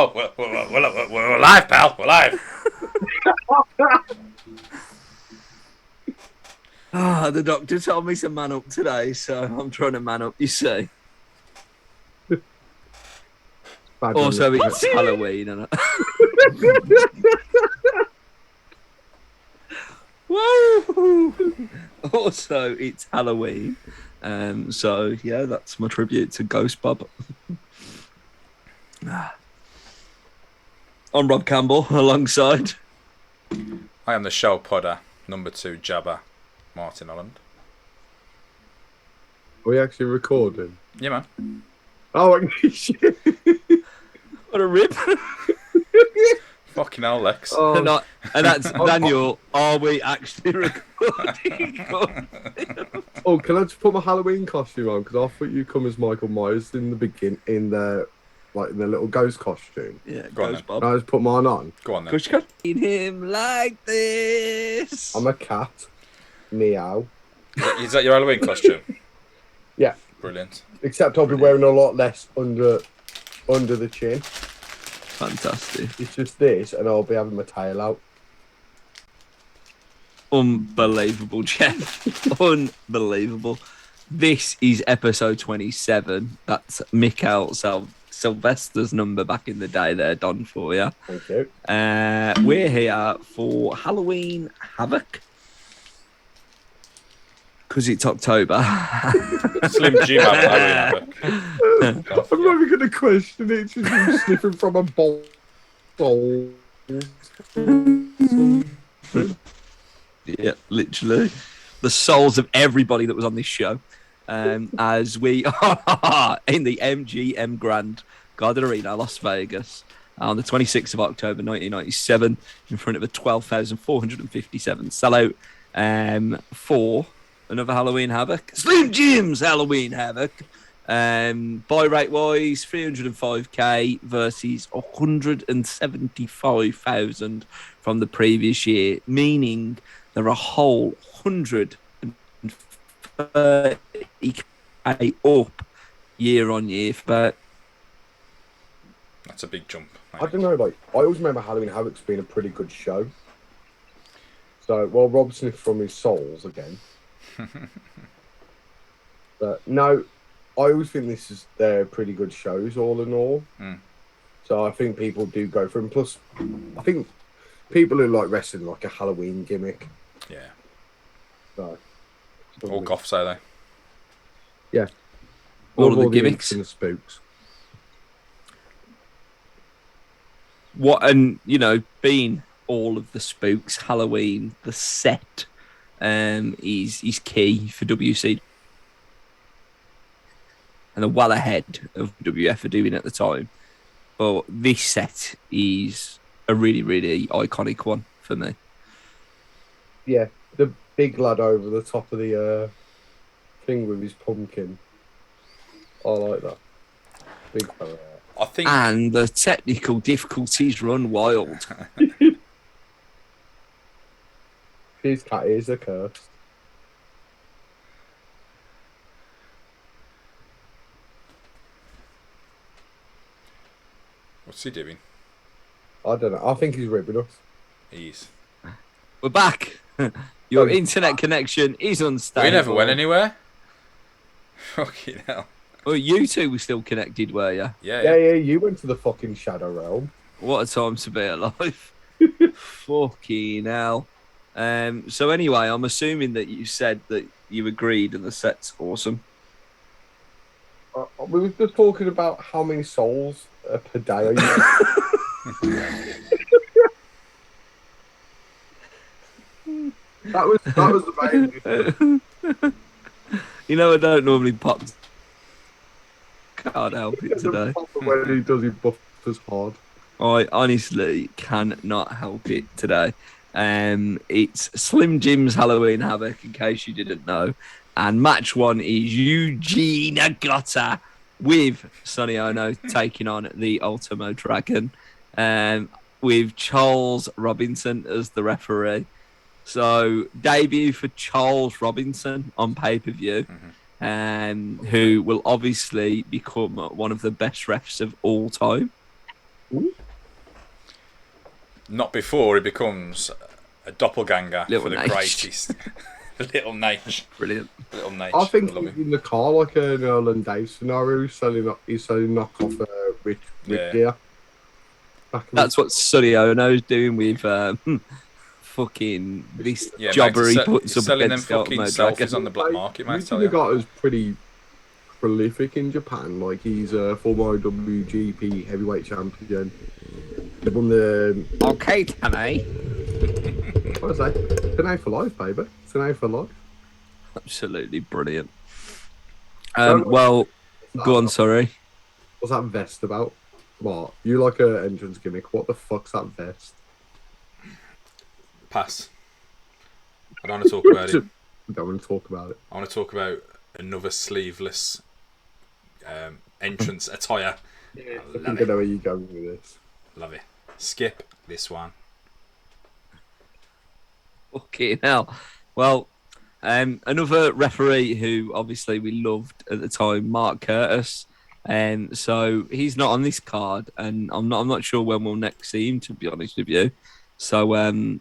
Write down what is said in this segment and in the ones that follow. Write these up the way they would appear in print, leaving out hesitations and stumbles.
Oh, we're live, pal. We're live. The doctor told me to man up today, so I'm trying to man up, you see. Also, it's Halloween, and Woo! Also, it's Halloween. So, yeah, that's my tribute to Ghost Bob. I'm Rob Campbell, alongside... I am the show podder, number 2 jabber, Martin Holland. Are we actually recording? Yeah, man. Oh, shit. What a rip. Fucking hell, Lex. And that's Daniel. Are we actually recording? Oh, can I just put my Halloween costume on? Because I thought you come as Michael Myers in the beginning, in the little ghost costume. Yeah, Go on Ghost then. Bob. Can I just put mine on? Go on then. Because you can't him like this. I'm a cat. Meow. Is that your Halloween costume? Yeah. Brilliant. Except I'll be wearing a lot less under the chin. Fantastic. It's just this, and I'll be having my tail out. Unbelievable, Jeff. Unbelievable. This is episode 27. That's Mikhail Sylvester's number back in the day there, done for you. Thank you. We're here for Halloween Havoc. Because it's October. Slim Jim Halloween Havoc. I'm not even going to question it. It's just you sniffing from a bowl. Yeah, literally. The souls of everybody that was on this show. As we are in the MGM Grand Garden Arena, Las Vegas, on the 26th of October, 1997, in front of a 12,457 sellout for another Halloween Havoc. Slim Jim's Halloween Havoc. Buy rate wise, 305k versus 175,000 from the previous year, meaning there are a whole 130k up year on year. But That's a big jump. I don't know, I always remember Halloween Havoc's being a pretty good show. So, Rob sniffed from his souls again. But no, I always think they're pretty good shows, all in all. So I think people do go for them. Plus, I think people who like wrestling like a Halloween gimmick. Yeah. So, All goths, are they? yeah. all of the gimmicks and the spooks. Being all of the spooks, Halloween, the set is key for WCW. And they're well ahead of WF are doing at the time. But this set is a really, really iconic one for me. Yeah, the big lad over the top of the thing with his pumpkin. I like that. Big fella. I think. And the technical difficulties run wild. His cat ears are cursed. What's he doing? I don't know. I think he's ribbing us. He's. We're back. Your internet connection is unstable. We never went anywhere. Fucking hell. Well, you two were still connected, were you? Yeah. You went to the fucking Shadow Realm. What a time to be alive. Fucking hell. So anyway, I'm assuming that you said that you agreed and the set's awesome. We were just talking about how many souls per day are you. That was the main. I don't normally pop. Can't help it today. When he does, he buffers hard. I honestly cannot help it today. It's Slim Jim's Halloween Havoc, in case you didn't know. And match one is Eugene Agata with Sonny Ono taking on the Ultimo Dragon, with Charles Robinson as the referee. So, debut for Charles Robinson on pay-per-view, who will obviously become one of the best refs of all time. Ooh. Not before he becomes a doppelganger Little for the Nate. greatest. Little Nate. Brilliant. Little Nate. I think Love he's him. in the car like an Erland Dave scenario. He's selling knockoff Rick Yeah. gear. Back in That's what Sonny Ono's doing with fucking this Yeah, jobber mate, he he's puts up selling them against the fucking Ultimo selfies Dragon. on the black market, mate. I tell Yuji you. Nagata's pretty prolific in Japan. Like he's a former WGP heavyweight champion. He won the. Okay, Tanay. What was that? It's an A for life, baby. It's an A for life. Absolutely brilliant. So- Well, go on, sorry. What's that vest about? What? You like a entrance gimmick? What the fuck's that vest? Pass. I don't want to talk about it. I don't want to talk about it. I want to talk about another sleeveless entrance attire. I Love think I it. know where you're going with this. Love it. Skip this one. Fucking hell. Well, another referee who obviously we loved at the time, Mark Curtis. So he's not on this card, and I'm not sure when we'll next see him, to be honest with you. So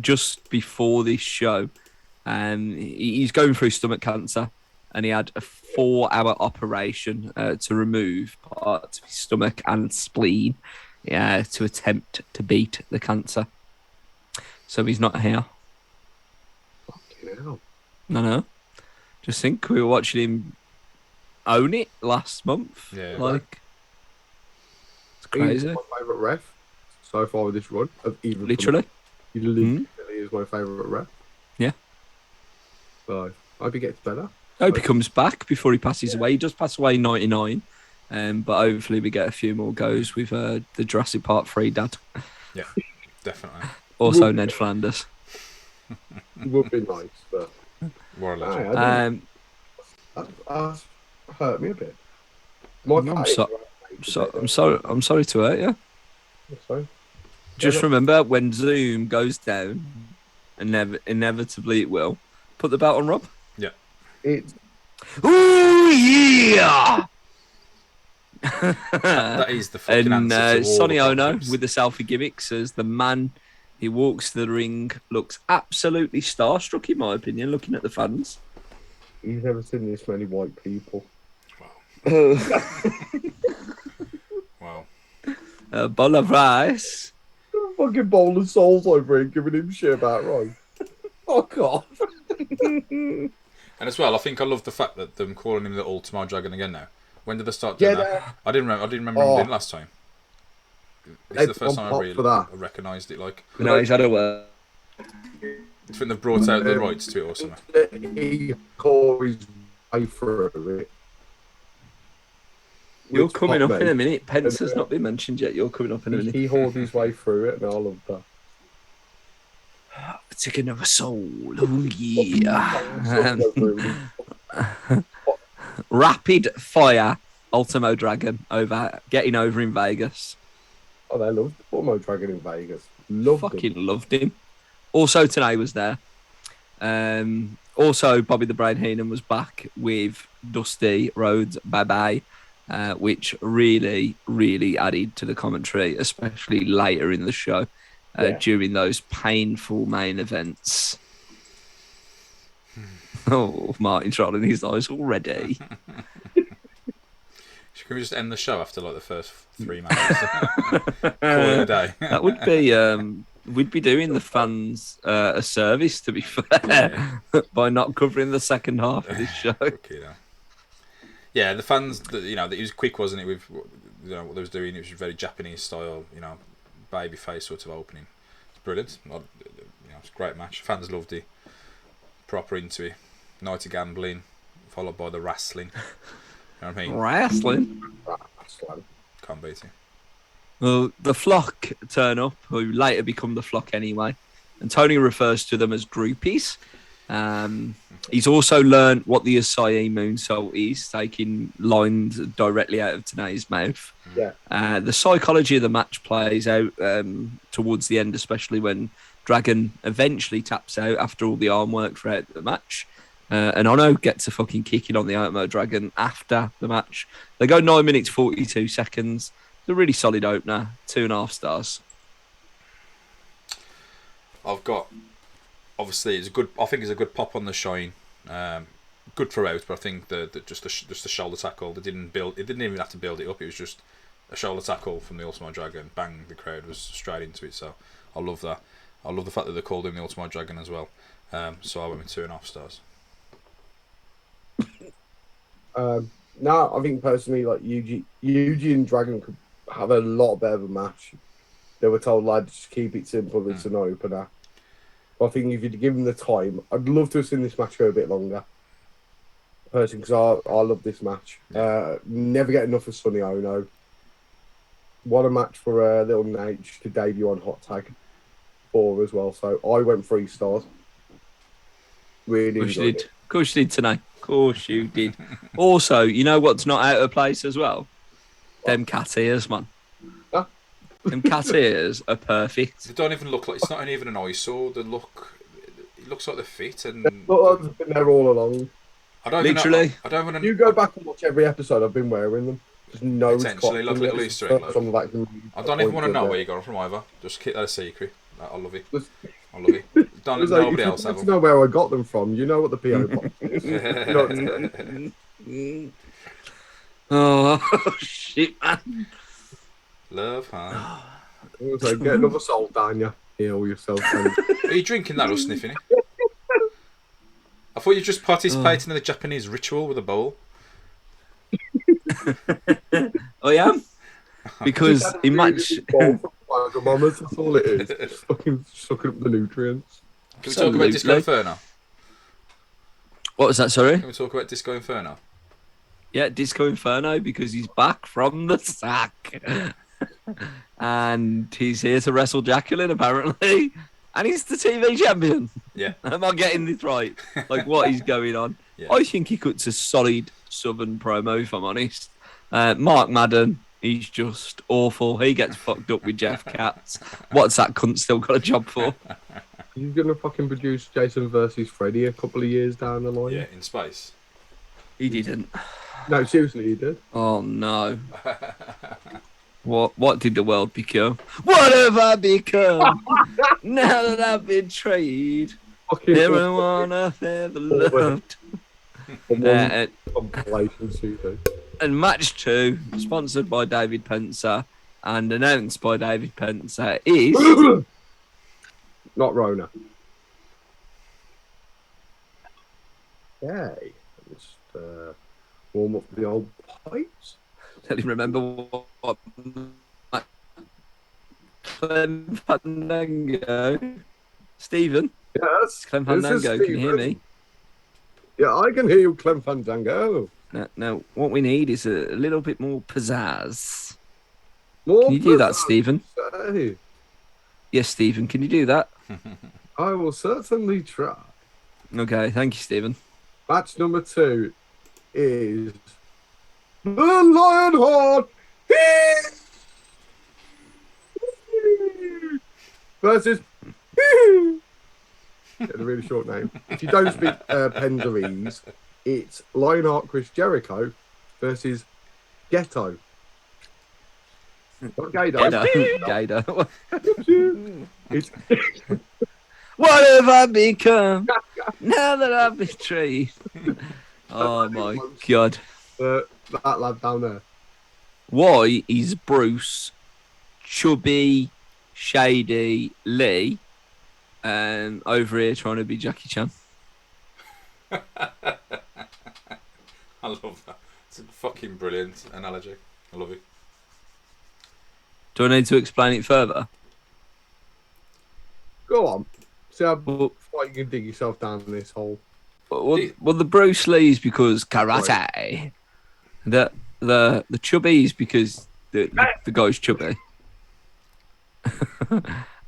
just before this show, he's going through stomach cancer, and he had a 4-hour operation to remove parts of his stomach and spleen to attempt to beat the cancer. So he's not here. Fucking hell. No. Just think we were watching him own it last month. Yeah. Like, it's He's crazy. my favourite ref so far with this run. Of even Literally. He literally is my favourite ref. Yeah. So I hope he gets better. I hope he comes back before he passes away. He does pass away in 99. But hopefully we get a few more goes with the Jurassic Park 3 dad. Yeah, definitely. Also Would- Ned Flanders. It would be nice, but What a legend. that hurt me a bit. My I'm face so- hurt me I'm sorry to hurt you. So, Just remember, when Zoom goes down, and inevitably it will, put the belt on Rob. it's Ooh, yeah! That is the fucking And answer to all Sonny the Ono problems. with the selfie gimmick says the man he walks to the ring looks absolutely starstruck, in my opinion, looking at the fans. you've never seen this many white people. Wow. A bowl of rice. Fucking bowl of souls over here giving him shit about right. Fuck off. And as well, I think I love the fact that them calling him the Ultimo Dragon again now. When did they start doing that? I didn't remember him doing it last time. This is the first time I really recognised it. Like, No, he's had a word. I think they've brought out the rights to it or something. He called his way through it. You're Which coming up fuck in me. a minute. Pence has not been mentioned yet. You're coming up in a minute. He hauled his way through it, and I love that. Take another soul. Oh, yeah. Rapid fire Ultimo Dragon getting over in Vegas. Oh, they loved Ultimo Dragon in Vegas. Loved him. Loved him. Also, Tanay was there. Also, Bobby the Brain Heenan was back with Dusty Rhodes Bye-Bye, which really, really added to the commentary, especially later in the show during those painful main events. Oh, Martin's rolling his eyes already. Can we just end the show after like the first 3 matches? Call it a day. That would be... we'd be doing the fans a service, to be fair, by not covering the second half of this show. Okay, yeah, the fans, it was quick, wasn't it? With what they was doing, it was very Japanese style, baby face sort of opening. It's brilliant. It's a great match. Fans loved it. Proper into it. Night of gambling, followed by the wrestling. You know what I mean? Wrestling. Can't beat it. Well, the Flock turn up, who later become the Flock anyway, and Tony refers to them as groupies. He's also learned what the Acai moonsault is, taking lines directly out of Tanay's mouth. Yeah. The psychology of the match plays out towards the end, especially when Dragon eventually taps out after all the arm work throughout the match. And Ono gets a fucking kicking on the Ultimo Dragon after the match. They go 9 minutes 42 seconds. a really solid opener. 2.5 stars. I've got, obviously, it's a good. I think it's a good pop on the shine. Good throughout, but I think just the shoulder tackle. They didn't build. It didn't even have to build it up. It was just a shoulder tackle from the Ultimo Dragon. Bang! The crowd was straight into it. So I love that. I love the fact that they called him the Ultimo Dragon as well. So I went with 2.5 stars. No, I think personally, like Yuji and Dragon could have a lot better of a match. They were told, lads, just keep it simple. It's an opener. I think if you'd give them the time, I'd love to have seen this match go a bit longer. Personally, because I love this match. Never get enough of Sonny Ono. What a match for Little Nate to debut on Hot Tag 4 as well. So I went 3 stars. Really enjoyed it. Of course you did tonight. Of course you did. Also, you know what's not out of place as well? Them cat ears, man. Huh? Them cat ears are perfect. They don't even look like, it's not even an eyesore. It looks like they fit, and I've been there all along. I don't Literally. Even know, I don't even. You go back and watch every episode. I've been wearing them. Just no. Potentially, like little Easter egg. Like, I don't even want to know where you got them from either. Just keep that a secret. I love it. I love it. Don't nobody else have them. Know where I got them from. You know what the PO box is. Oh shit, man! Love, huh? So get another salt down you. Heal yourself. Are you drinking that or sniffing it? I thought you were just participating in the Japanese ritual with a bowl. I am. Because in match. That's all it is. Just fucking sucking up the nutrients. Can we talk about Disco Inferno? What was that, sorry? Can we talk about Disco Inferno? Yeah, Disco Inferno, because he's back from the sack. And he's here to wrestle Jacqueline, apparently. And he's the TV champion. Yeah. Am I getting this right? Like, what is going on? Yeah. I think he cuts a solid Southern promo, if I'm honest. Mark Madden, he's just awful. He gets fucked up with Jeff Katz. What's that cunt still got a job for? He's going to fucking produce Jason versus Freddy a couple of years down the line. Yeah, in space. He didn't. No, seriously, he did. Oh, no. What did the world become? What have I become? Now that I've been betrayed. Everyone I've ever loved. And match 2, sponsored by David Pencer and announced by David Pencer, is... Not Rona. Okay. Just warm up the old pipes. Tell him remember what Clem Fandango. Stephen? Yes. Clem Fandango, can you hear me? Yeah, I can hear you, Clem Fandango. Now, what we need is a little bit more pizzazz. More can you do that, Stephen? Say. Yes, Stephen, can you do that? I will certainly try. Okay, thank you, Stephen. Match number 2 is the Lionheart versus get a really short name. If you don't speak Penderese, it's Lionheart Chris Jericho versus Ghetto. Not Gato. Gato. It's what have I become now that I've betrayed? Oh my god. That lad down there. Why is Bruce chubby, shady Lee over here trying to be Jackie Chan? I love that. It's a fucking brilliant analogy. I love it. Do I need to explain it further? Go on. See how far you can dig yourself down in this hole. Well, the Bruce Lee's because karate. Right. The chubby is because the guy's chubby.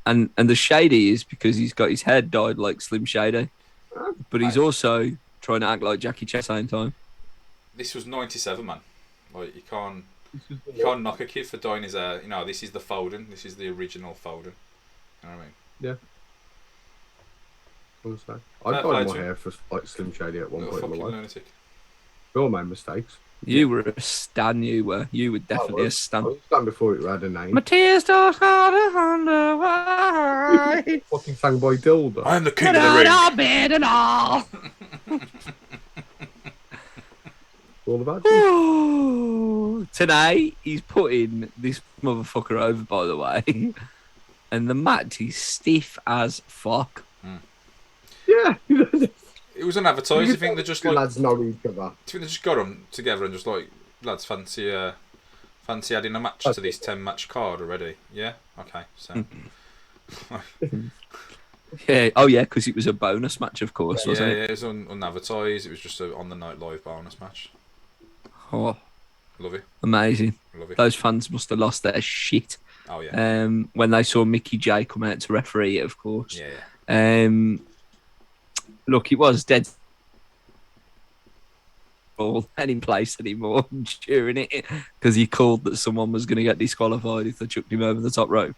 and the shady is because he's got his head dyed like Slim Shady. But he's also trying to act like Jackie Chan at the same time. This was 97, man. Like, you can't knock a kid for dyeing his hair. You know, this is the Foden. This is the original Foden. You know what I mean? Yeah. I dyed my hair for like Slim Shady at one point in my life. Lunatic. We all made mistakes. You were a stan. You were definitely a I stan. was done before it had a name. My tears don't wonder why. Fucking sang by Dildo. I am the king of the ring. Bed and all. All about you. Today he's putting this motherfucker over, by the way, and the match is stiff as fuck. Yeah. It was unadvertised. You think they just like? lads know each other. Do you think they just got them together and just like, lads, fancy adding a match to this 10-match card already? Yeah. Okay. So. Yeah. Oh yeah, because it was a bonus match, of course, Yeah, wasn't yeah, it? it was unadvertised. It was just a on the night live bonus match. Oh, Love it. amazing. Love it. Those fans must have lost their shit. Oh yeah. When they saw Mickey J come out to referee it, of course. Yeah. Look, it was dead and in place anymore during it because he called that someone was going to get disqualified if they chucked him over the top rope.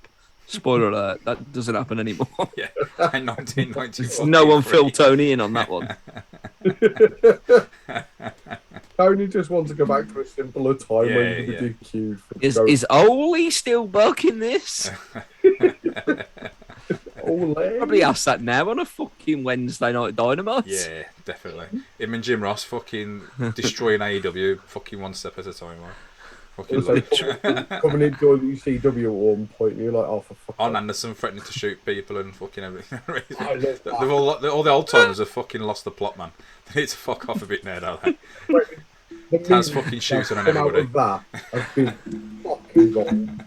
Spoiler alert, that doesn't happen anymore. Yeah. In 1994. No one filled Tony in on that one. Tony just wants to go back to a simpler time Yeah, when you yeah. could do Q. Is Oli still working this? Probably ask that now on a fucking Wednesday night Dynamite. Yeah, definitely. Him and Jim Ross fucking destroying AEW fucking one step at a time. Right? Fucking Also, love it. coming into WCW at one point, and you're like, oh, for fuck's On sake. Anderson threatening to shoot people and fucking everything. I love that. all the old timers have fucking lost the plot, man. They need to fuck off a bit now, don't they? The Taz music fucking shooting on that's come out everybody. of that has been fucking gone.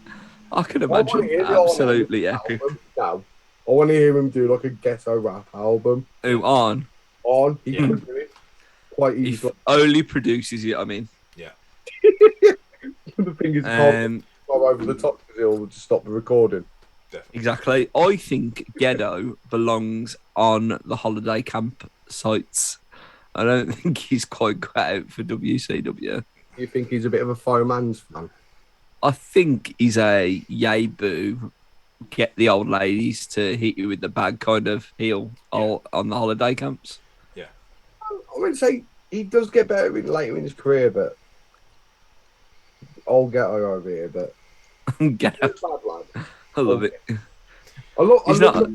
I can I wanna imagine. hear it Absolutely on an epic. album now. I want to hear him do like a ghetto rap album. Who on? He Yeah. can do it quite If easily. only produces it, I mean. Yeah. The thing is, can't go over the top because he'll just stop the recording. Definitely. Exactly. I think Ghetto belongs on the holiday camp sites. I don't think he's quite cut out for WCW. You think he's a bit of a faux man's fan? I think he's a yay boo, get the old ladies to hit you with the bag kind of heel on the holiday camps. Yeah. I would say he does get better later in his career, but I'll get over here. But Ghetto. he's a bad lad. I love it. He's not-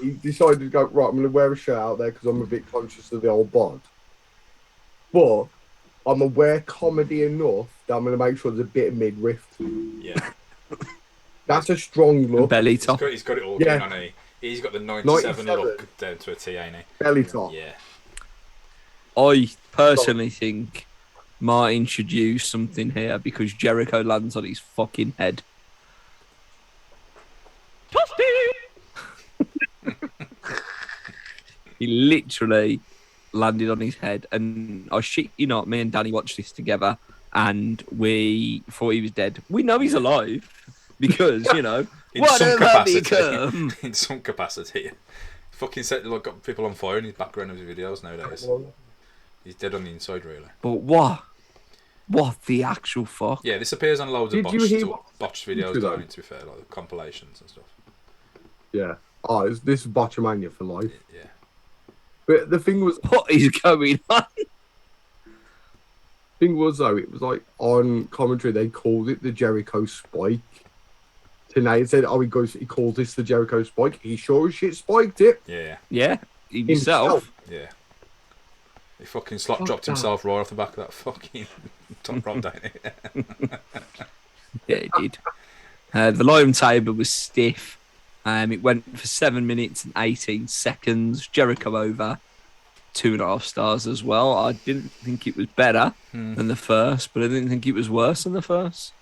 He decided to go, right, I'm going to wear a shirt out there because I'm a bit conscious of the old bod. But I'm aware comedy enough that I'm going to make sure there's a bit of midriff. Yeah. That's a strong look. Belly top. He's got it all Yeah. going on. He's got the 97 97. look down to a T, ain't he? Belly top. Yeah. I personally think Martin should use something here because Jericho lands on his fucking head. He literally landed on his head, and I shit you not, me and Danny watched this together, and we thought he was dead. We know he's alive because In some whatever capacity. become. In some capacity. Fucking set like got people on fire in his background of his videos nowadays. He's dead on the inside, really. But what the actual fuck? Yeah, this appears on loads of Did you hear botched videos, to don't that? it, to be fair, like the compilations and stuff. Yeah. Oh, this is Botchamania for life. Yeah. But the thing was Going on? though, it was like on commentary they called it the Jericho Spike. Tonight said, he calls this the Jericho Spike. He sure as shit spiked it. Yeah. Yeah, himself. Yeah. He fucking slot dropped himself right off the back of that fucking top rope, don't he? Yeah, it did. The lion table was stiff. It went for 7 minutes and 18 seconds. Jericho over 2.5 stars as well. I didn't think it was better than the first, but I didn't think it was worse than the first.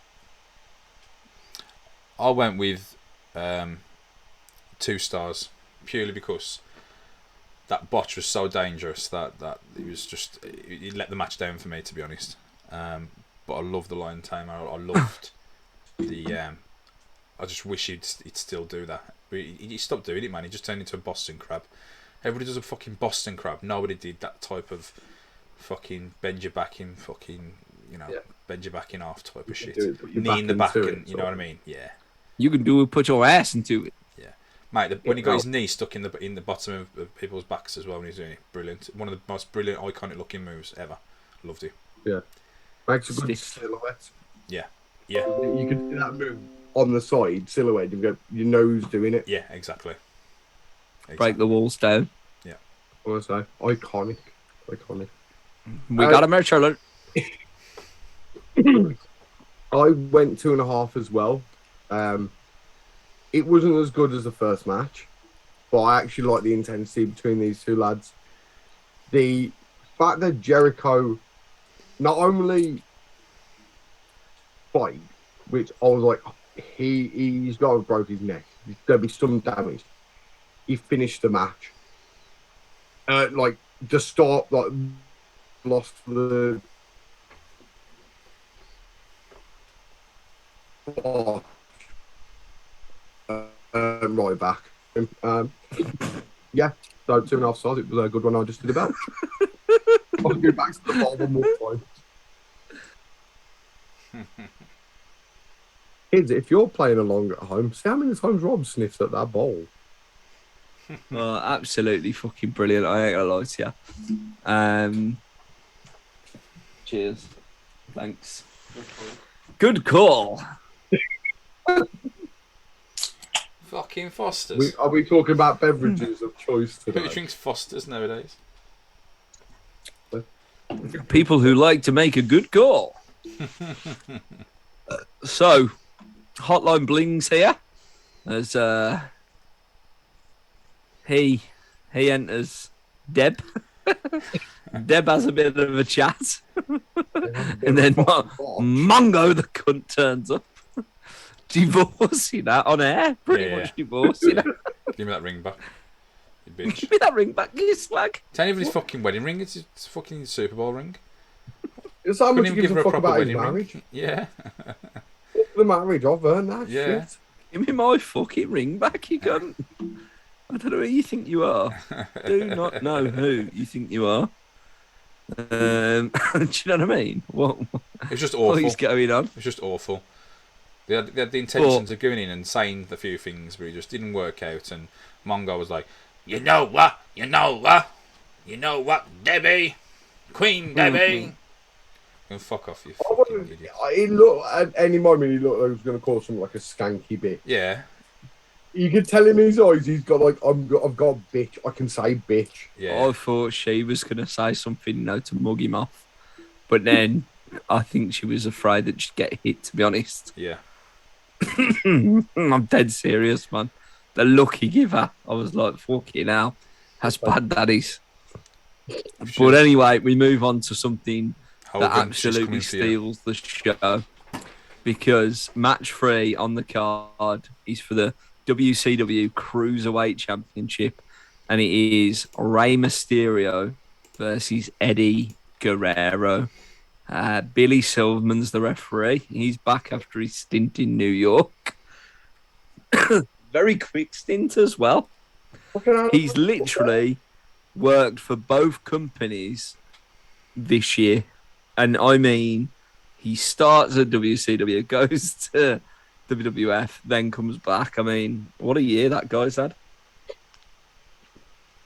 I went with 2 stars purely because that botch was so dangerous that it was just it let the match down for me, to be honest. But I loved the lion tamer. I loved the. I just wish he'd still do that. He stopped doing it, man. He just turned into a Boston crab. Everybody does a fucking Boston crab. Nobody did that type of fucking bend your back in fucking bend your back in half type of shit. Knee in the back, and you know what I mean? Yeah. You can do it. Put your ass into it. Yeah, mate. When he got his knee stuck in the bottom of people's backs as well when he was doing it, brilliant. One of the most brilliant, iconic looking moves ever. Loved it. Yeah. Makes a good Stiff. silhouette. Yeah. You can see that move on the side, silhouette. You've got your nose doing it. Yeah, exactly. Break the walls down. Yeah. I want to say, iconic. We got a merch alert. I went 2.5 as well. It wasn't as good as the first match, but I actually like the intensity between these two lads. The fact that Jericho not only fight, which I was like, he's got to broke his neck. There'll be some damage. He finished the match. Like the start, like lost the. Right back. Yeah, so 2.5 stars. It was a good one. I just did about. I'll go back to the ball one more time. Kids, if you're playing along at home, see how many times Rob sniffs at that bowl. Oh, absolutely fucking brilliant. I ain't gonna lie to you. Cheers. Thanks. Good call. Fucking Foster's. Are we talking about beverages of choice today? Who drinks Foster's nowadays? People who like to make a good call. So, Hotline Bling's here. As he enters Deb. Deb has a bit of a chat. And then Mongo the cunt turns up. Divorcing that on air. Pretty much divorcing that. Give me that ring back. You bitch. Give me that ring back, you slag. It's not even his fucking wedding ring, it's his fucking Super Bowl ring. It's how much Couldn't he gives even a give her fuck a proper about his wedding marriage. ring. Yeah. The marriage, I've earned that Yeah. shit. Give me my fucking ring back, you cunt. I don't know who you think you are. Do not know who you think you are. Do you know what I mean? What It's just awful. is going on? It's just awful. They had the intentions of going in and saying a few things, but it just didn't work out. And Mongo was like, "You know what? You know what? You know what, Debbie? Queen Debbie." And fuck off, you fucking idiot. He looked at any moment. He looked like he was going to call something like a skanky bitch. Yeah. You could tell in his eyes. He's got like, I've got a bitch. I can say bitch. Yeah. I thought she was going to say something, to mug him off. But then I think she was afraid that she'd get hit, to be honest. Yeah. I'm dead serious, man. The look he gave her, I was like, fucking hell. That's bad, daddies. But anyway, we move on to something that absolutely steals the show. Because match 3 on the card is for the WCW Cruiserweight Championship. And it is Rey Mysterio versus Eddie Guerrero. Billy Silverman's the referee. He's back after his stint in New York. Very quick stint as well. He's literally worked for both companies this year. And I mean, he starts at WCW, goes to WWF, then comes back. I mean, what a year that guy's had.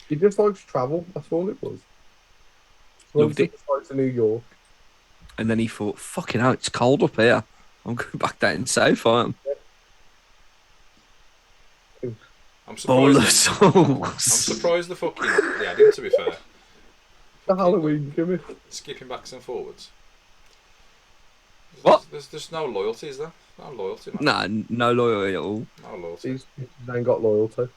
He just likes travel. That's all it was. Loved it. To New York. And then he thought, fucking hell, it's cold up here. I'm going back down south, I am. I'm Bowl of surprised. I'm souls. surprised the fucking. Yeah, I did, to be fair. The Halloween gimmick. Skipping backs and forwards. What? There's no loyalty, is there? No loyalty, man. Nah, no loyalty at all. No loyalty. These ain't got loyalty.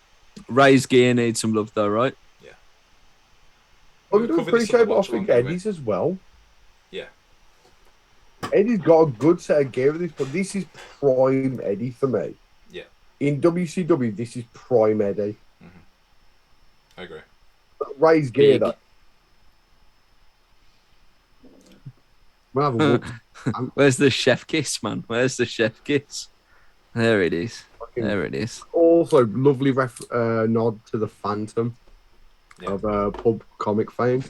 Ray's gear needs some love, though, right? Yeah. I would Covered this on appreciate, the but I watch think along, didn't we? Eddie's as well. Yeah. Eddie's got a good set of gear with this, but this is prime Eddie for me. Yeah. In WCW, this is prime Eddie. I agree. Ray's gear, Big. though. We'll have a look. Where's the chef kiss, man? Where's the chef kiss? There it is. There it is. Also, lovely nod to the Phantom of pub comic fame.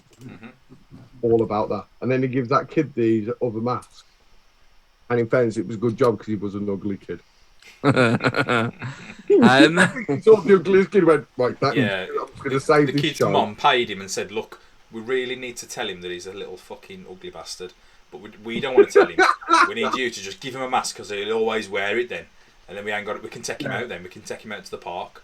All about that. And then he gives that kid the other mask. And in fairness, it was a good job because he was an ugly kid. He saw the ugliest kid went, right, that I'm going to save the this kid's show. mom paid him and said, look, we really need to tell him that he's a little fucking ugly bastard. but we don't want to tell him. We need you to just give him a mask because he'll always wear it then, and then we ain't got it. We can take him out then. We can take him out to the park.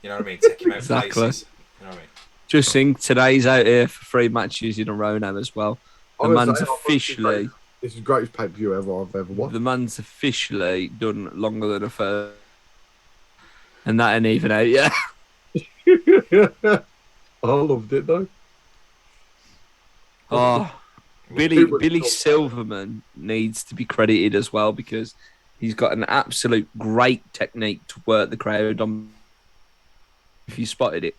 You know what I mean? Take him out places. You know what I mean? Just think, today's out here for 3 matches in a row now as well. The man's officially... This is the greatest pay-per-view I've ever watched. The man's officially done longer than a third. And that ain't even out yet. I loved it, though. Oh, Billy Silverman needs to be credited as well because he's got an absolute great technique to work the crowd on. If you spotted it.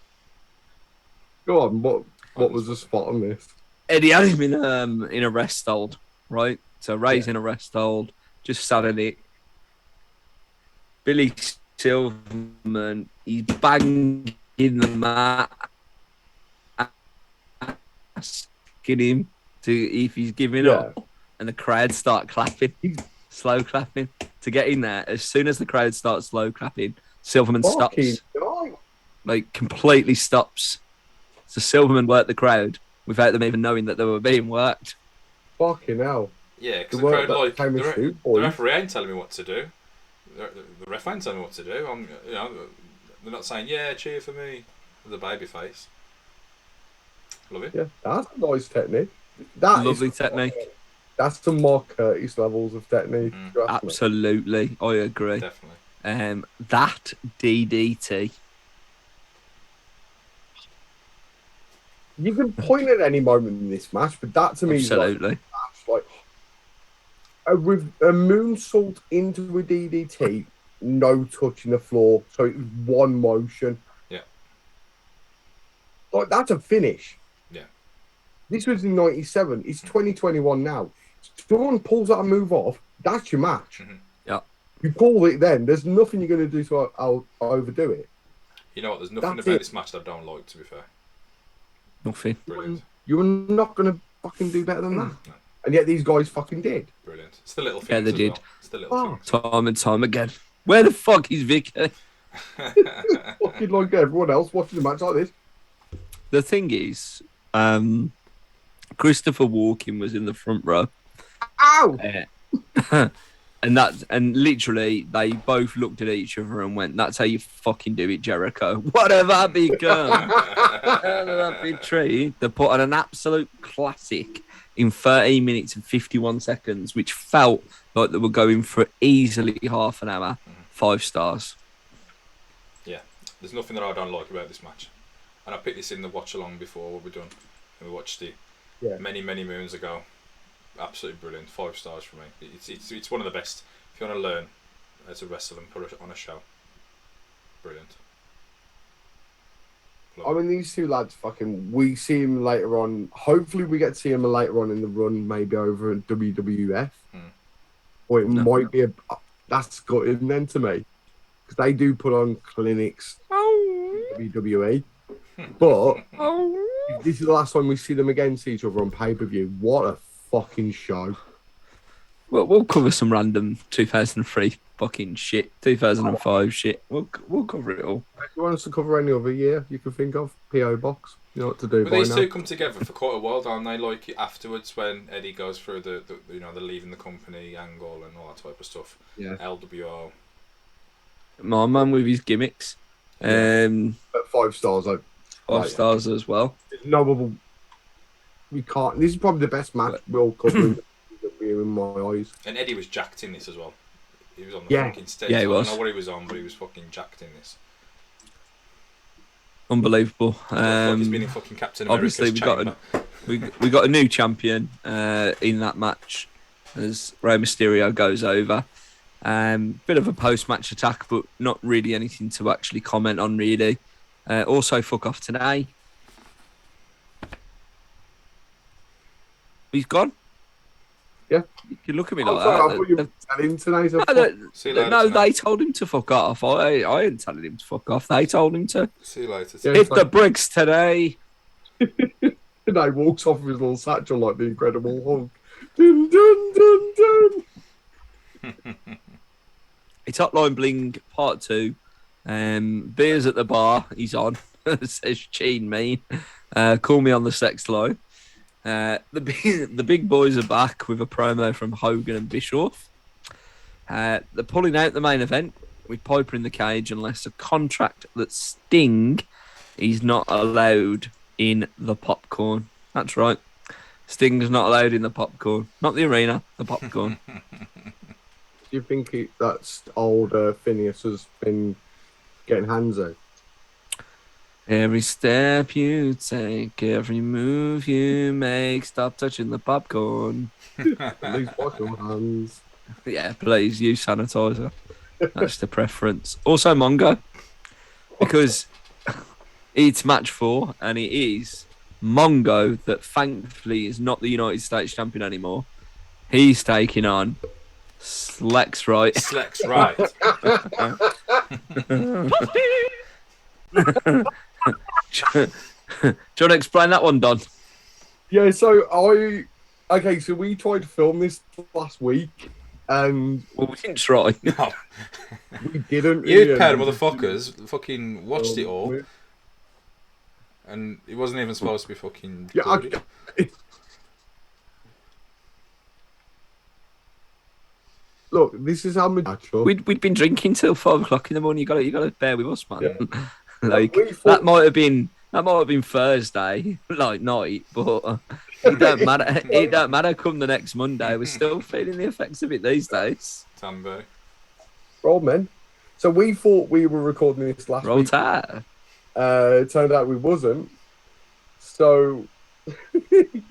Go on, what was the spot on this? Eddie had him in a rest hold, right? So Ray's in a rest hold, just sat in it. Billy Silverman, he's banging the mat, asking him if he's giving up, and the crowd start clapping, slow clapping to get in there. As soon as the crowd starts slow clapping, Silverman stops, like completely stops. So Silverman worked the crowd without them even knowing that they were being worked. Fucking hell. Yeah, because the crowd the referee ain't telling me what to do. The ref ain't telling me what to do. They're not saying, yeah, cheer for me, the baby face. Love it. Yeah, that's a nice technique. Lovely technique. That's some Mark Curtis levels of technique. Absolutely, I agree. Definitely. That DDT. You can point at any moment in this match, but that to me is like with a moonsault into a DDT, no touching the floor, so it was one motion. Yeah. Like that's a finish. Yeah. This was in '97. It's 2021 now. Someone pulls that move off, that's your match. Mm-hmm. Yeah. You pull it then. There's nothing you're going to do to overdo it. You know what? There's nothing about this match that I don't like. To be fair. Nothing. Brilliant. You're not going to fucking do better than that. No. And yet these guys fucking did. Brilliant. It's the little things. Yeah, they did. Well. It's the little things. Time and time again. Where the fuck is Vicky? Fucking like everyone else watching a match like this. The thing is, Christopher Walken was in the front row. Ow! And literally, they both looked at each other and went, "That's how you fucking do it, Jericho." Whatever become, whatever that be true. They put on an absolute classic in 13 minutes and 51 seconds, which felt like they were going for easily half an hour. 5 stars. Yeah, there's nothing that I don't like about this match, and I picked this in the watch along before what we're done, and we watched it many moons ago. Absolutely brilliant. 5 stars for me. It's one of the best. If you want to learn how to wrestle and put it on a show, brilliant. I mean, these two lads, we see him later on. Hopefully, we get to see him later on in the run, maybe over at WWF. Or it might be that's gutting then to me, because they do put on clinics WWE. But if this is the last time we see them against each other on pay-per-view, what a fucking show. Well, we'll cover some random 2003 fucking shit, 2005 shit. We'll cover it all. If you want us to cover any other year you can think of, P.O. Box, you know what to do. But these two come together for quite a while, don't they? Like afterwards, when Eddie goes through the leaving the company angle and all that type of stuff. Yeah. LWO. My man with his gimmicks. At 5 stars, 5 stars as well. It's knowable. We can't. This is probably the best match we'll cover in my eyes. And Eddie was jacked in this as well. He was on the fucking stage. Yeah, he was. I don't know what he was on, but he was fucking jacked in this. Unbelievable. He's been in fucking Captain America's obviously, we got a new champion in that match as Rey Mysterio goes over. Bit of a post-match attack, but not really anything to actually comment on, really. Also, fuck off today. He's gone. Yeah. You can look at me like that. No, they told him to fuck off. I ain't telling him to fuck off. They told him to. See you later. Hit the bricks today. And he walks off with his little satchel like the Incredible Hulk. Dun, dun, dun, dun. It's Hotline Bling Part 2. Beers at the bar. He's on. Says Gene Mean. Call me on the sex line. The big boys are back with a promo from Hogan and Bischoff. They're pulling out the main event with Piper in the cage unless a contract that Sting is not allowed in the popcorn. That's right. Sting's not allowed in the popcorn. Not the arena, the popcorn. Do you think that's old Phineas has been getting handsy? Every step you take, every move you make, stop touching the popcorn. At least wash your hands. Yeah, please use sanitizer. That's the preference. Also, Mongo, because it's match 4, and it is Mongo that thankfully is not the United States champion anymore. He's taking on Slex Right. Slex Right. Do you want to explain that one, Don? Yeah, so so we tried to film this last week, and Well, we didn't try. No. we didn't. You pair of motherfuckers fucking watched it all, and it wasn't even supposed to be fucking recorded. Look, this is how much actual. We'd been drinking till 5 o'clock in the morning. You got to bear with us, man. Yeah. Like that might have been Thursday, like night, but it don't matter. It don't matter. Come the next Monday, we're still feeling the effects of it these days. Tambo. Roll, man. So we thought we were recording this last Roll week. Tide. It turned out we wasn't. So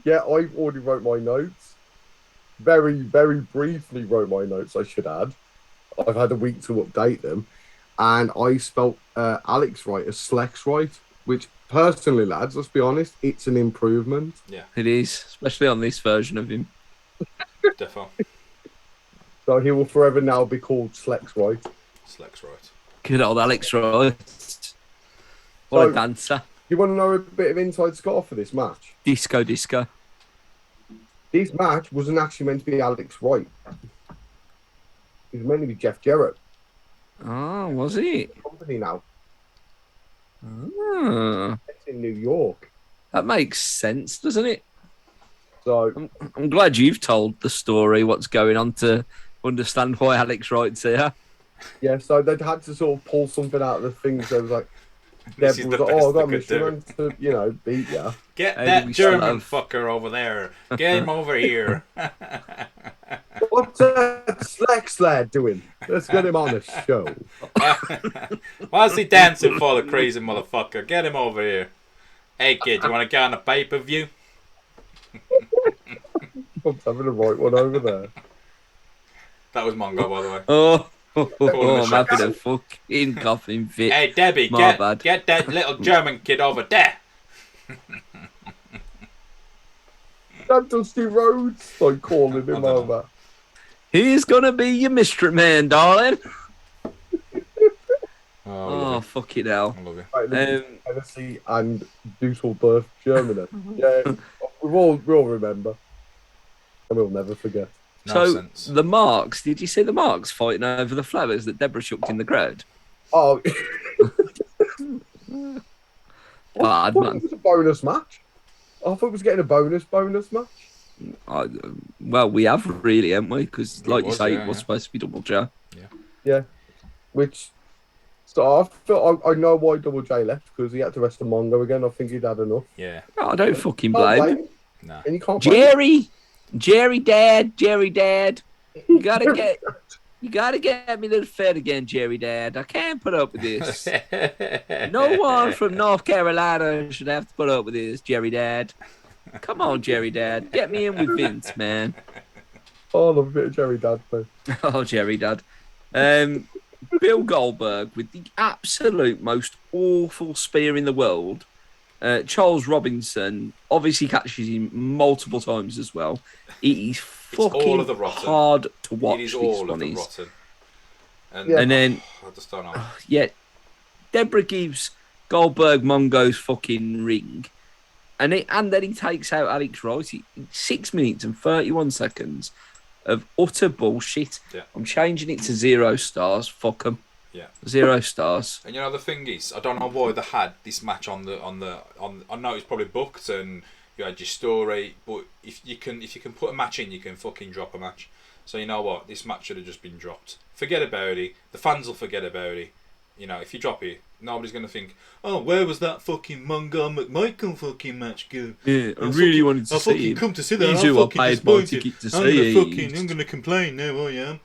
yeah, I already wrote my notes. Very, very briefly wrote my notes, I should add. I've had a week to update them. And I spelt Alex right as Slex right, which personally, lads, let's be honest, it's an improvement. Yeah. It is, especially on this version of him. Defo. So he will forever now be called Slex right. Slex Right. Good old Alex Wright. What a dancer. You want to know a bit of inside score for this match? Disco. This match wasn't actually meant to be Alex Wright. It was meant to be Jeff Jarrett. Oh, was it? Company now. Oh, It's in New York. that makes sense, doesn't it? So I'm glad you've told the story, what's going on, to understand why Alex Wright's here. yeah, so they'd had to sort of pull something out of the thing. So it was like, This Deb is was the like, best "Oh, I got they could do. Michelin to, beat ya." Get Hey, that we still German have- fucker over there. Get him over here. What's that Slex lad doing? Let's get him on the show. Why's he dancing for the crazy motherfucker? Get him over here. Hey kid, you want to go on a pay-per-view? I'm having a right one over there. That was Mongo, by the way. Oh, I'm having a fucking coughing fit. Hey Debbie, My bad. get that little German kid over there. That Dusty Rhodes, like calling him I don't know. over. He's gonna be your mystery man, darling. Oh, fucking hell. I love you. Right, this is Tennessee and Dusseldorf, Germany. Yeah, we all remember, and we'll never forget. No So sense. the Marks, did you see the Marks fighting over the flowers that Deborah chucked in the crowd? Oh, Bad, it man. was a bonus match. I thought it was getting a bonus match. Well, we have really, haven't we? Because, like you was, say, yeah, it was yeah. supposed to be Double J. Yeah, which so I feel I know why Double J left, because he had to rest a Mongo again. I think he'd had enough. Yeah. Oh, I don't fucking Can't blame blame him. him, Nah. and you can't blame him. Jerry Dad. You gotta get me to the Fed again, Jerry Dad. I can't put up with this. No one from North Carolina should have to put up with this, Jerry Dad. Come on, Jerry Dad. Get me in with Vince, man. Oh, I love a bit of Jerry Dad, man. Oh, Jerry Dad. Bill Goldberg with the absolute most awful spear in the world. Charles Robinson obviously catches him multiple times as well. It is fucking all of the rotten. hard to watch. It is this all one of the is. rotten. And, Yeah. And then, I just don't know. yeah, Deborah gives Goldberg Mongo's fucking ring. And then he takes out Alex Wright. 6 minutes and 31 seconds of utter bullshit. Yeah. I'm changing it to 0 stars. Fuck 'em. Yeah. 0 stars. And you know the thing is, I don't know why they had this match on. I know it's probably booked and you had your story, but if you can put a match in, you can fucking drop a match. So you know what? This match should have just been dropped. Forget about it. The fans will forget about it. You know, if you drop it, nobody's going to think, oh, where was that fucking Mungo McMichael fucking match go? Yeah, I really wanted to see him. Come to see that. He's I'm who I fucking paid my disappointed. ticket to see. I'm going to complain now, I am.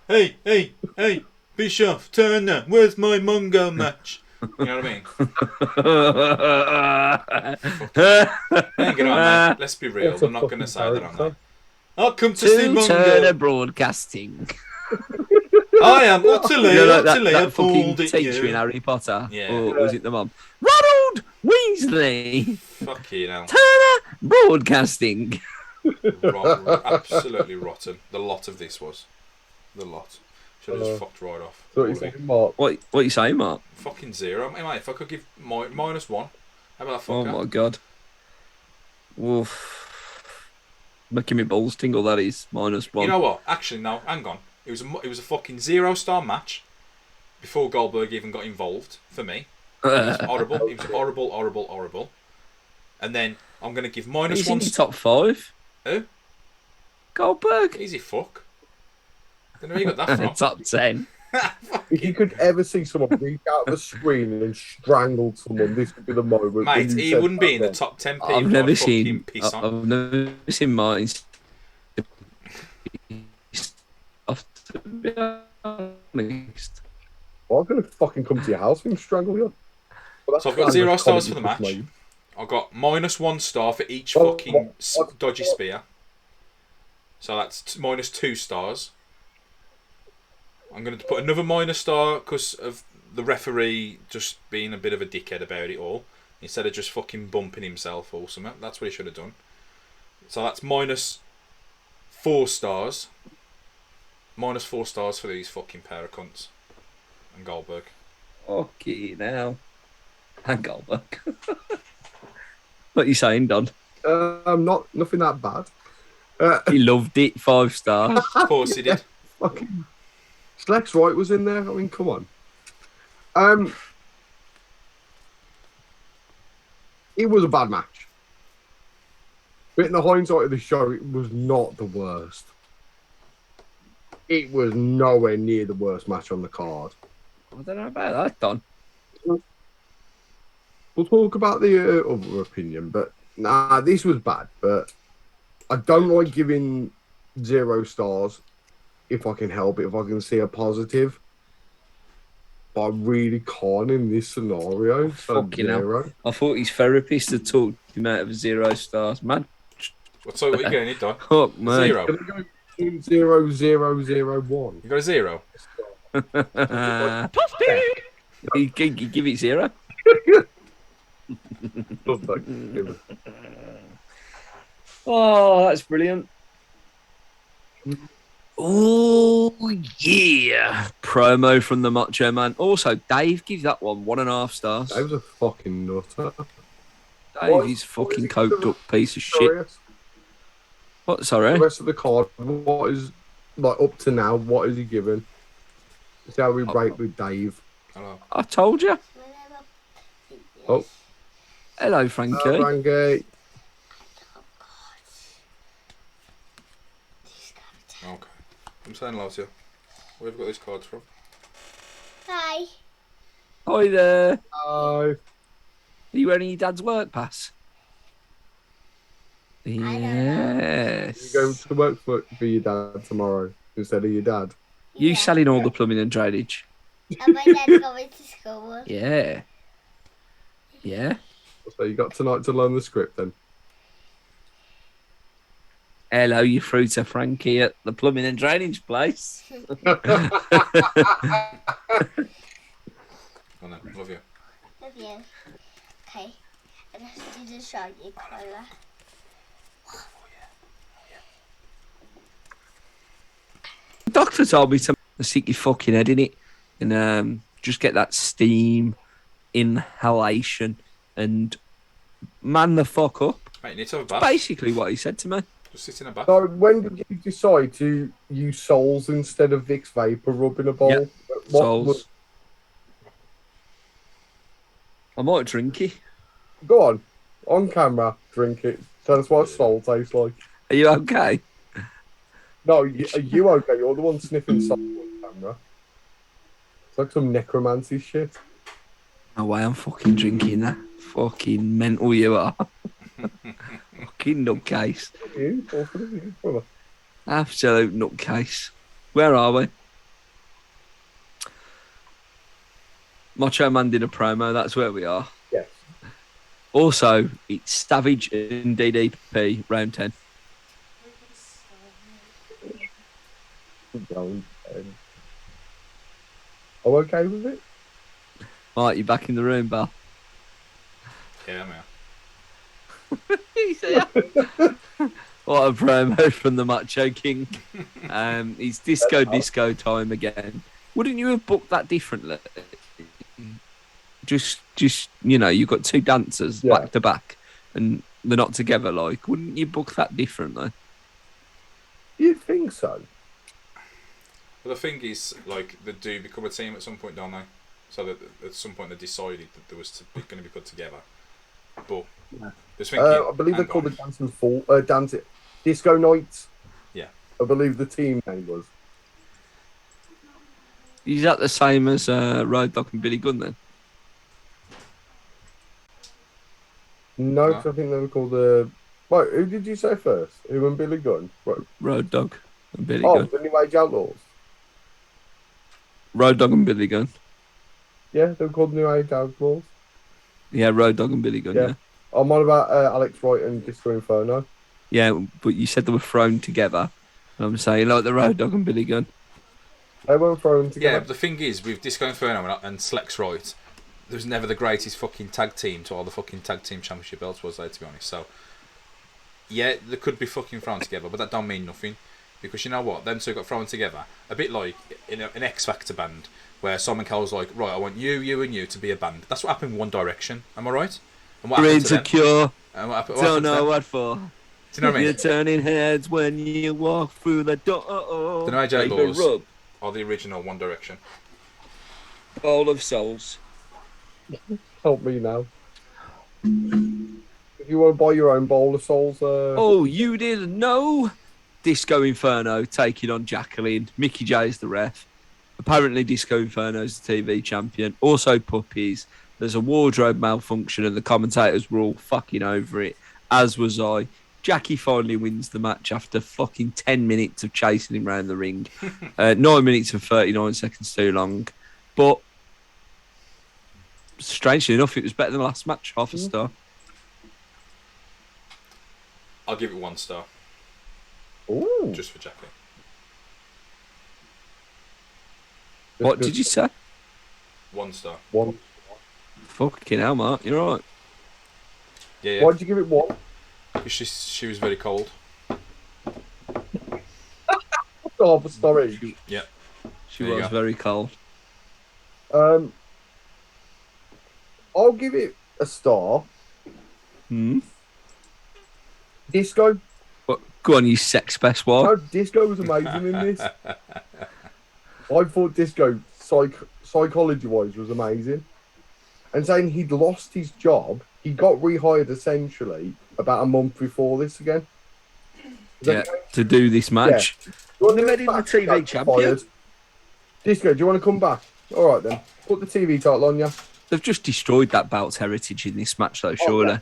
Hey, Bischoff, Turner, where's my Mungo match? You know what I mean? Hang on, mate. Let's be real. I'm not going to say that, am I? I'll come to see Mungo. Turner Broadcasting. I am utterly that fucking appalled at teacher you. in Harry Potter. Yeah. Or was it the mum? Ronald Weasley. Fuck you now. Turner Broadcasting. Absolutely rotten. The lot of this was. The lot. Should have just fucked right off. What are you saying, Mark? Fucking zero. Hey, mate, if I could give -1, how about that fucker? Oh my god. Oof. Making me balls tingle, that is. -1. You know what? Actually, no, hang on. It was a fucking 0-star match before Goldberg even got involved, for me. It was horrible. It was horrible. And then I'm going to give -1. He's in the top 5. Who? Goldberg. Easy fuck. I don't know where you got that from. Top 10. If you could ever see someone reach out of the screen and strangle someone, this would be the moment. Mate, he wouldn't be in the top 10 people. I've never seen Martin. To be honest. Well, I'm going to fucking come to your house and strangle you. Well, so I've got 0 stars for the match. I've got -1 star for each fucking dodgy spear. So that's -2 stars. I'm going to put another -star because of the referee just being a bit of a dickhead about it all. Instead of just fucking bumping himself or something. That's what he should have done. So that's -4 stars. -4 stars for these fucking pair of cunts. And Goldberg. Okay, now. And Goldberg. What are you saying, Don? Nothing that bad. He loved it. 5 stars. Of course he did. Fucking Slex Wright was in there. I mean, come on. It was a bad match. But in the hindsight of the show, it was not the worst. It was nowhere near the worst match on the card. I don't know about that, Don. We'll talk about the other opinion, but nah, this was bad. But I don't like giving 0 stars if I can help it, if I can see a positive. But I really can't in this scenario. So fucking hell. I thought his therapist had talked him out of 0 stars, man. So what are you going to do? Oh, man. 0. 0, 0, 0, 1. You got a 0? You give it 0? Oh, that's brilliant. Oh, yeah. Promo from the Macho Man. Also, Dave, give that one 1.5 stars. Dave's a fucking nutter. Dave is fucking coked up piece of shit. What, sorry? The rest of the card, what is, like, up to now, what is he given? See how we rate with Dave. Hello. I told you. Oh. Hello, Frankie. Hello, Frankie. Okay. I'm saying hello to you. Where have you got these cards from? Hi. Hi there. Hi. Are you wearing your dad's work pass? Yes. You're going to work for your dad tomorrow instead of your dad. You selling all the plumbing and drainage? And my dad's going to school. Yeah. Yeah. So you got tonight to learn the script then. Hello, you fruiter Frankie at the plumbing and drainage place. Oh, no. Love you. Love you. Okay. And I have to do the shiny colour. The doctor told me to stick your fucking head in it and just get that steam inhalation and man the fuck up. Mate, you need to have a bath. Basically what he said to me. Just sit in a bath. So when did you decide to use Souls instead of Vicks Vapor Rub in a bowl? Yep. What Souls. was- I might drink it. Go on camera, drink it. That's what soul tastes like. Are you okay? No, are you okay? You're the one sniffing soul on the camera. It's like some necromancy shit. No way, I'm fucking drinking that. Fucking mental you are. Fucking nutcase. You talking to you, brother? Absolute nutcase. Where are we? Macho Man did a promo. That's where we are. Yes. Also, it's Savage and DDP round 10. Don't. I'm okay with it. Right, you back in the room, Bal? Yeah, man. He's here. What a promo from the Macho King. It's disco time again. Wouldn't you have booked that differently? Just you've got two dancers back to back and they're not together, like, wouldn't you book that differently? You'd think so. Well, the thing is, like, they do become a team at some point, don't they? So that at some point they decided that there was going to be put together. But I believe they're called the Disco Nights. Yeah. I believe the team name was. Is that the same as Road Dogg and Billy Gunn then? No, because I think they were called the. Wait, who did you say first? Who and Billy Gunn? Road Dogg and Billy Gunn. The New Age Outlaws. Road Dogg and Billy Gunn. Yeah, they were called New Age Outlaws. Yeah, Road Dogg and Billy Gunn, yeah. I'm on about Alex Wright and Disco Inferno. Yeah, but you said they were thrown together. I'm saying, like, the Road Dogg and Billy Gunn. They weren't thrown together. Yeah, but the thing is, with Disco Inferno and Slex Wright, there was never the greatest fucking tag team to all the fucking tag team championship belts, was there, to be honest. So, yeah, they could be fucking thrown together, but that don't mean nothing. Because you know what? Them two got thrown together. A bit like in an X Factor band, where Simon Cowell's like, right, I want you, you, and you to be a band. That's what happened in One Direction. Am I right? And what happened to them? Insecure. And what happened Don't to know them? what for. Do you know what I mean? You're turning heads when you walk through the door. The New Age Baby Outlaws rub. are the original One Direction. Bowl of souls. Help me now. If you want to buy your own bowl of souls, Oh, you didn't know? Disco Inferno taking on Jacqueline. Mickey J is the ref. Apparently, Disco Inferno is the TV champion. Also, puppies. There's a wardrobe malfunction, and the commentators were all fucking over it, as was I. Jackie finally wins the match after fucking 10 minutes of chasing him around the ring. 9 minutes and 39 seconds too long. But strangely enough, it was better than the last match. Half a star. I'll give it 1 star. Ooh. Just for Jacqueline. What did you say? 1 star. One. Fucking hell, Mark. You're right. Yeah. Why'd you give it one? Because she was very cold. Oh, for story. Yeah. She There you was go. very cold. I'll give it a star. Disco. But go on, you sex best one. No, Disco was amazing in this. I thought Disco, psychology-wise, was amazing. And saying he'd lost his job, he got rehired essentially about a month before this again. Yeah, to do this match. Yeah. They made him the TV champion. Disco, do you want to come back? All right then. Put the TV title on you. They've just destroyed that belt's heritage in this match, though, surely. Yeah.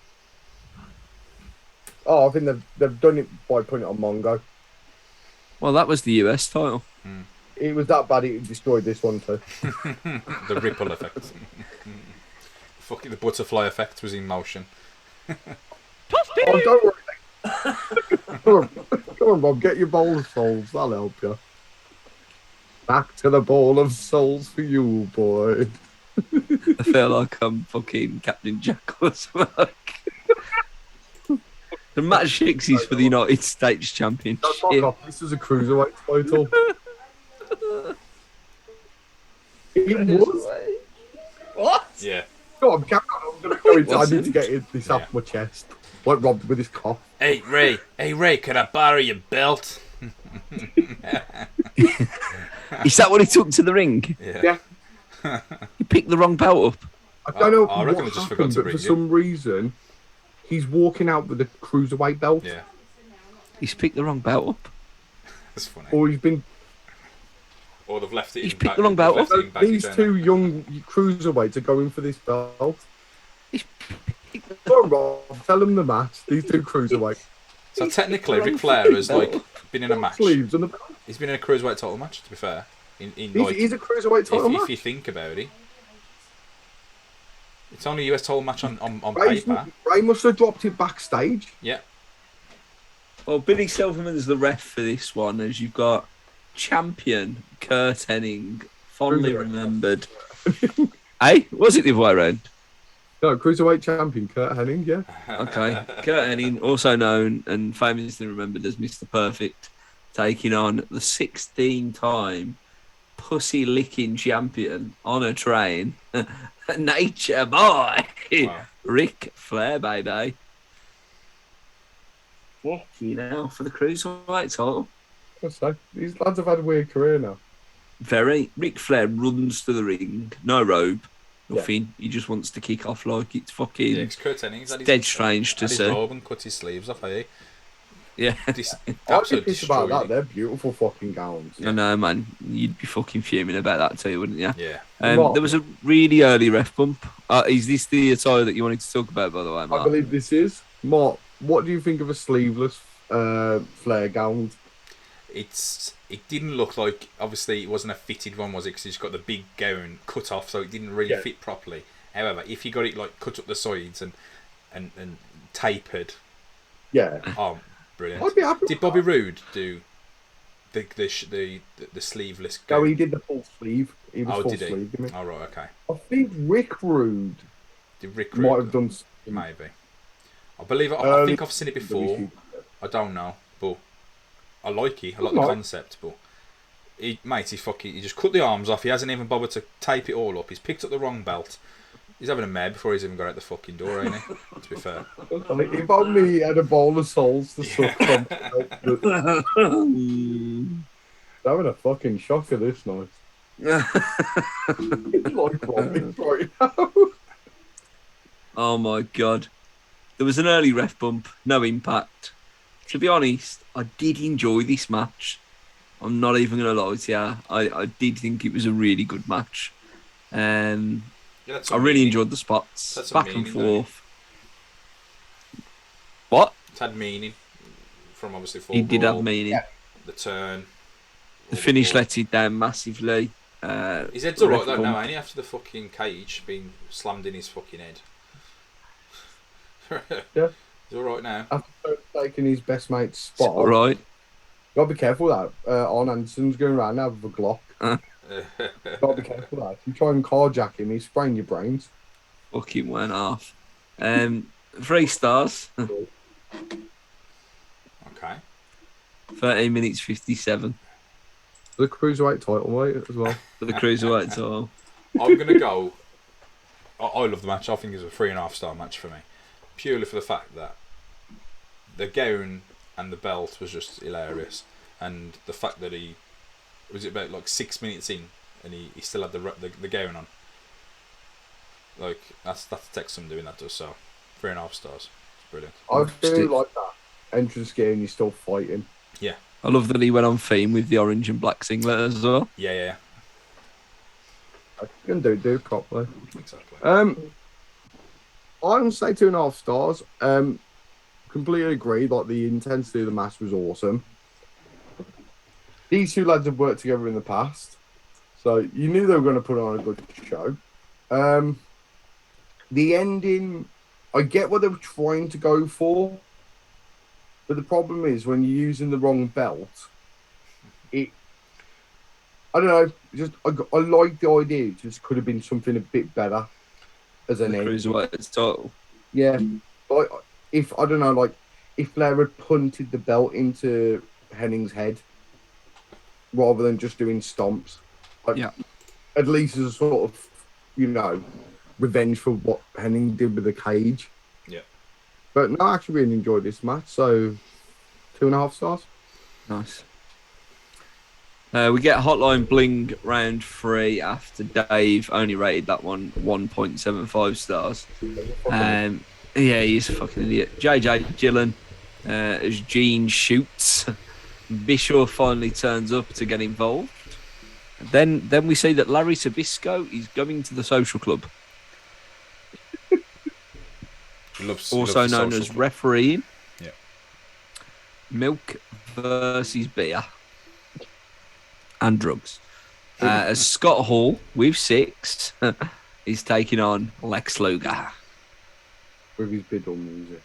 Oh, I think they've done it by putting it on Mongo. Well, that was the US title. It was that bad it destroyed this one too. The ripple effect. Fucking the butterfly effect was in motion. Oh, don't worry. Come on, Bob, get your bowl of souls. That'll help you. Back to the bowl of souls for you, boy. I feel like I'm fucking Captain Jack or something. The match 6 is for the United States Championship. No, fuck off. This is a cruiserweight title. It was. What? Yeah. Go on, carry on. I'm gonna go into. I need to get this off my chest. Like Rob with his cough. Hey Ray, can I borrow your belt? Is that what he took to the ring? Yeah. He picked the wrong belt up. I don't know I reckon what they just happened, forgot to but for bring it. some reason, he's walking out with the cruiserweight belt, Yeah, He's picked the wrong belt up. that's funny. or he's been. Or they've left it He's in. picked the wrong belt left it in baggage, These haven't two young cruiserweights are going for this belt. He's picked the Go on, Rob, tell them the match. These two cruiserweights. So technically, wrong Ric Flair fucking has belt. like been in a match. Sleeves and the belt. He's been in a cruiserweight title match. To be fair, He's a cruiserweight title if match. you think about it, it's only a US title match on Ray, paper. Ray must have dropped it backstage. Yeah, Well, Billy Silverman's the ref for this one, as you've got champion Kurt Hennig, fondly Cruiserweight. remembered. Hey, was it the other way around? No, cruiserweight champion Kurt Hennig. Yeah. Okay. Kurt Hennig, also known and famously remembered as Mr. Perfect, taking on the 16-time pussy licking champion on a train, Nature Boy, Wow. Ric Flair, baby. You know, for the cruiserweight title. Let's say these lads have had a weird career now. Very. Ric Flair runs to the ring, no robe, nothing. He just wants to kick off like it's fucking yeah. Because Kurt Hennig's had his, dead strange to had his see. robe and cut his sleeves off. Eh? Yeah. I'd be Absolutely pissed about that. destroyed. They're beautiful fucking gowns. I know, man. You'd be fucking fuming about that too, wouldn't you? Yeah. What? There was a really early ref bump. Is this the attire that you wanted to talk about, by the way, I Mark? believe this is. Mark, what do you think of a sleeveless Flair gown? It didn't look like, obviously it wasn't a fitted one, was it? Because he's got the big gown cut off, so it didn't really fit properly. However, if you got it like cut up the sides and tapered, Yeah. oh, brilliant! I'd be happy. Did Bobby Roode do the sleeveless No, gown? he did the full sleeve. He was Oh, full did he? sleeve. Didn't he? Oh, right, okay. I think Rick Rude Did Rick might Rude? have done. Maybe. I believe it. I Early think I've seen it before. WCW. I don't know, but I like it. I like Right. the concept, but he just cut the arms off. He hasn't even bothered to tape it all up. He's picked up the wrong belt. He's having a mare before he's even got out the fucking door, ain't he? To be fair. If only he had a bowl of souls to suck from. Having a fucking shock of this night. Like vomiting right now. Oh my god. There was an early ref bump, no impact. To be honest, I did enjoy this match. I'm not even going to lie to you. I did think it was a really good match. Yeah, that's I really enjoyed the spots, That's back some and meaning, don't it? forth. What? It's had meaning from obviously He did brawl, have meaning. the turn. The all finish brawl. let it down massively. His head's alright ref though now, bump. ain't he? After the fucking cage being slammed in his fucking head. Yeah. He's alright now. After taking his best mate's It's spot, all right. gotta be careful with that. Arn Anderson's going around now with a Glock. Gotta be careful with that. If you try and carjack him, he's spraying your brains. Fucking went off. 3 stars. Okay. 13 minutes 57 The cruiserweight title, mate, as well. for the cruiserweight title. I'm gonna go. I love the match. I think it's a 3.5-star match for me, purely for the fact that the gown and the belt was just hilarious, and the fact that he was about like 6 minutes in and he still had the gown on. Like that's the Texan doing that to us. So 3.5 stars. It's brilliant. I do like that. Entrance game, you're still fighting. Yeah. I love that he went on theme with the orange and black singlet as well. Yeah. You can do it properly. Exactly. I'm gonna say 2.5 stars. Completely agree. Like the intensity of the match was awesome. These two lads have worked together in the past, so you knew they were going to put on a good show. The ending, I get what they were trying to go for, but the problem is when you're using the wrong belt, I don't know. I like the idea. It just could have been something a bit better as an The end. cruiserweight title. Yeah, but if I don't know, like if Flair had punted the belt into Henning's head rather than just doing stomps, like, Yeah. at least as a sort of, revenge for what Henning did with the cage. Yeah. But no, I actually really enjoyed this match, so 2.5 stars. Nice. We get Hotline Bling round 3 after Dave only rated that one 1.75 stars. Yeah, he's a fucking idiot. JJ Dillon as Gene shoots. Bischoff finally turns up to get involved. Then we see that Larry Sabisco is going to the social club, He loves also the known social as club. refereeing. Yeah. Milk versus beer and drugs. As Scott Hall with 6 is taking on Lex Luger With his biddle music.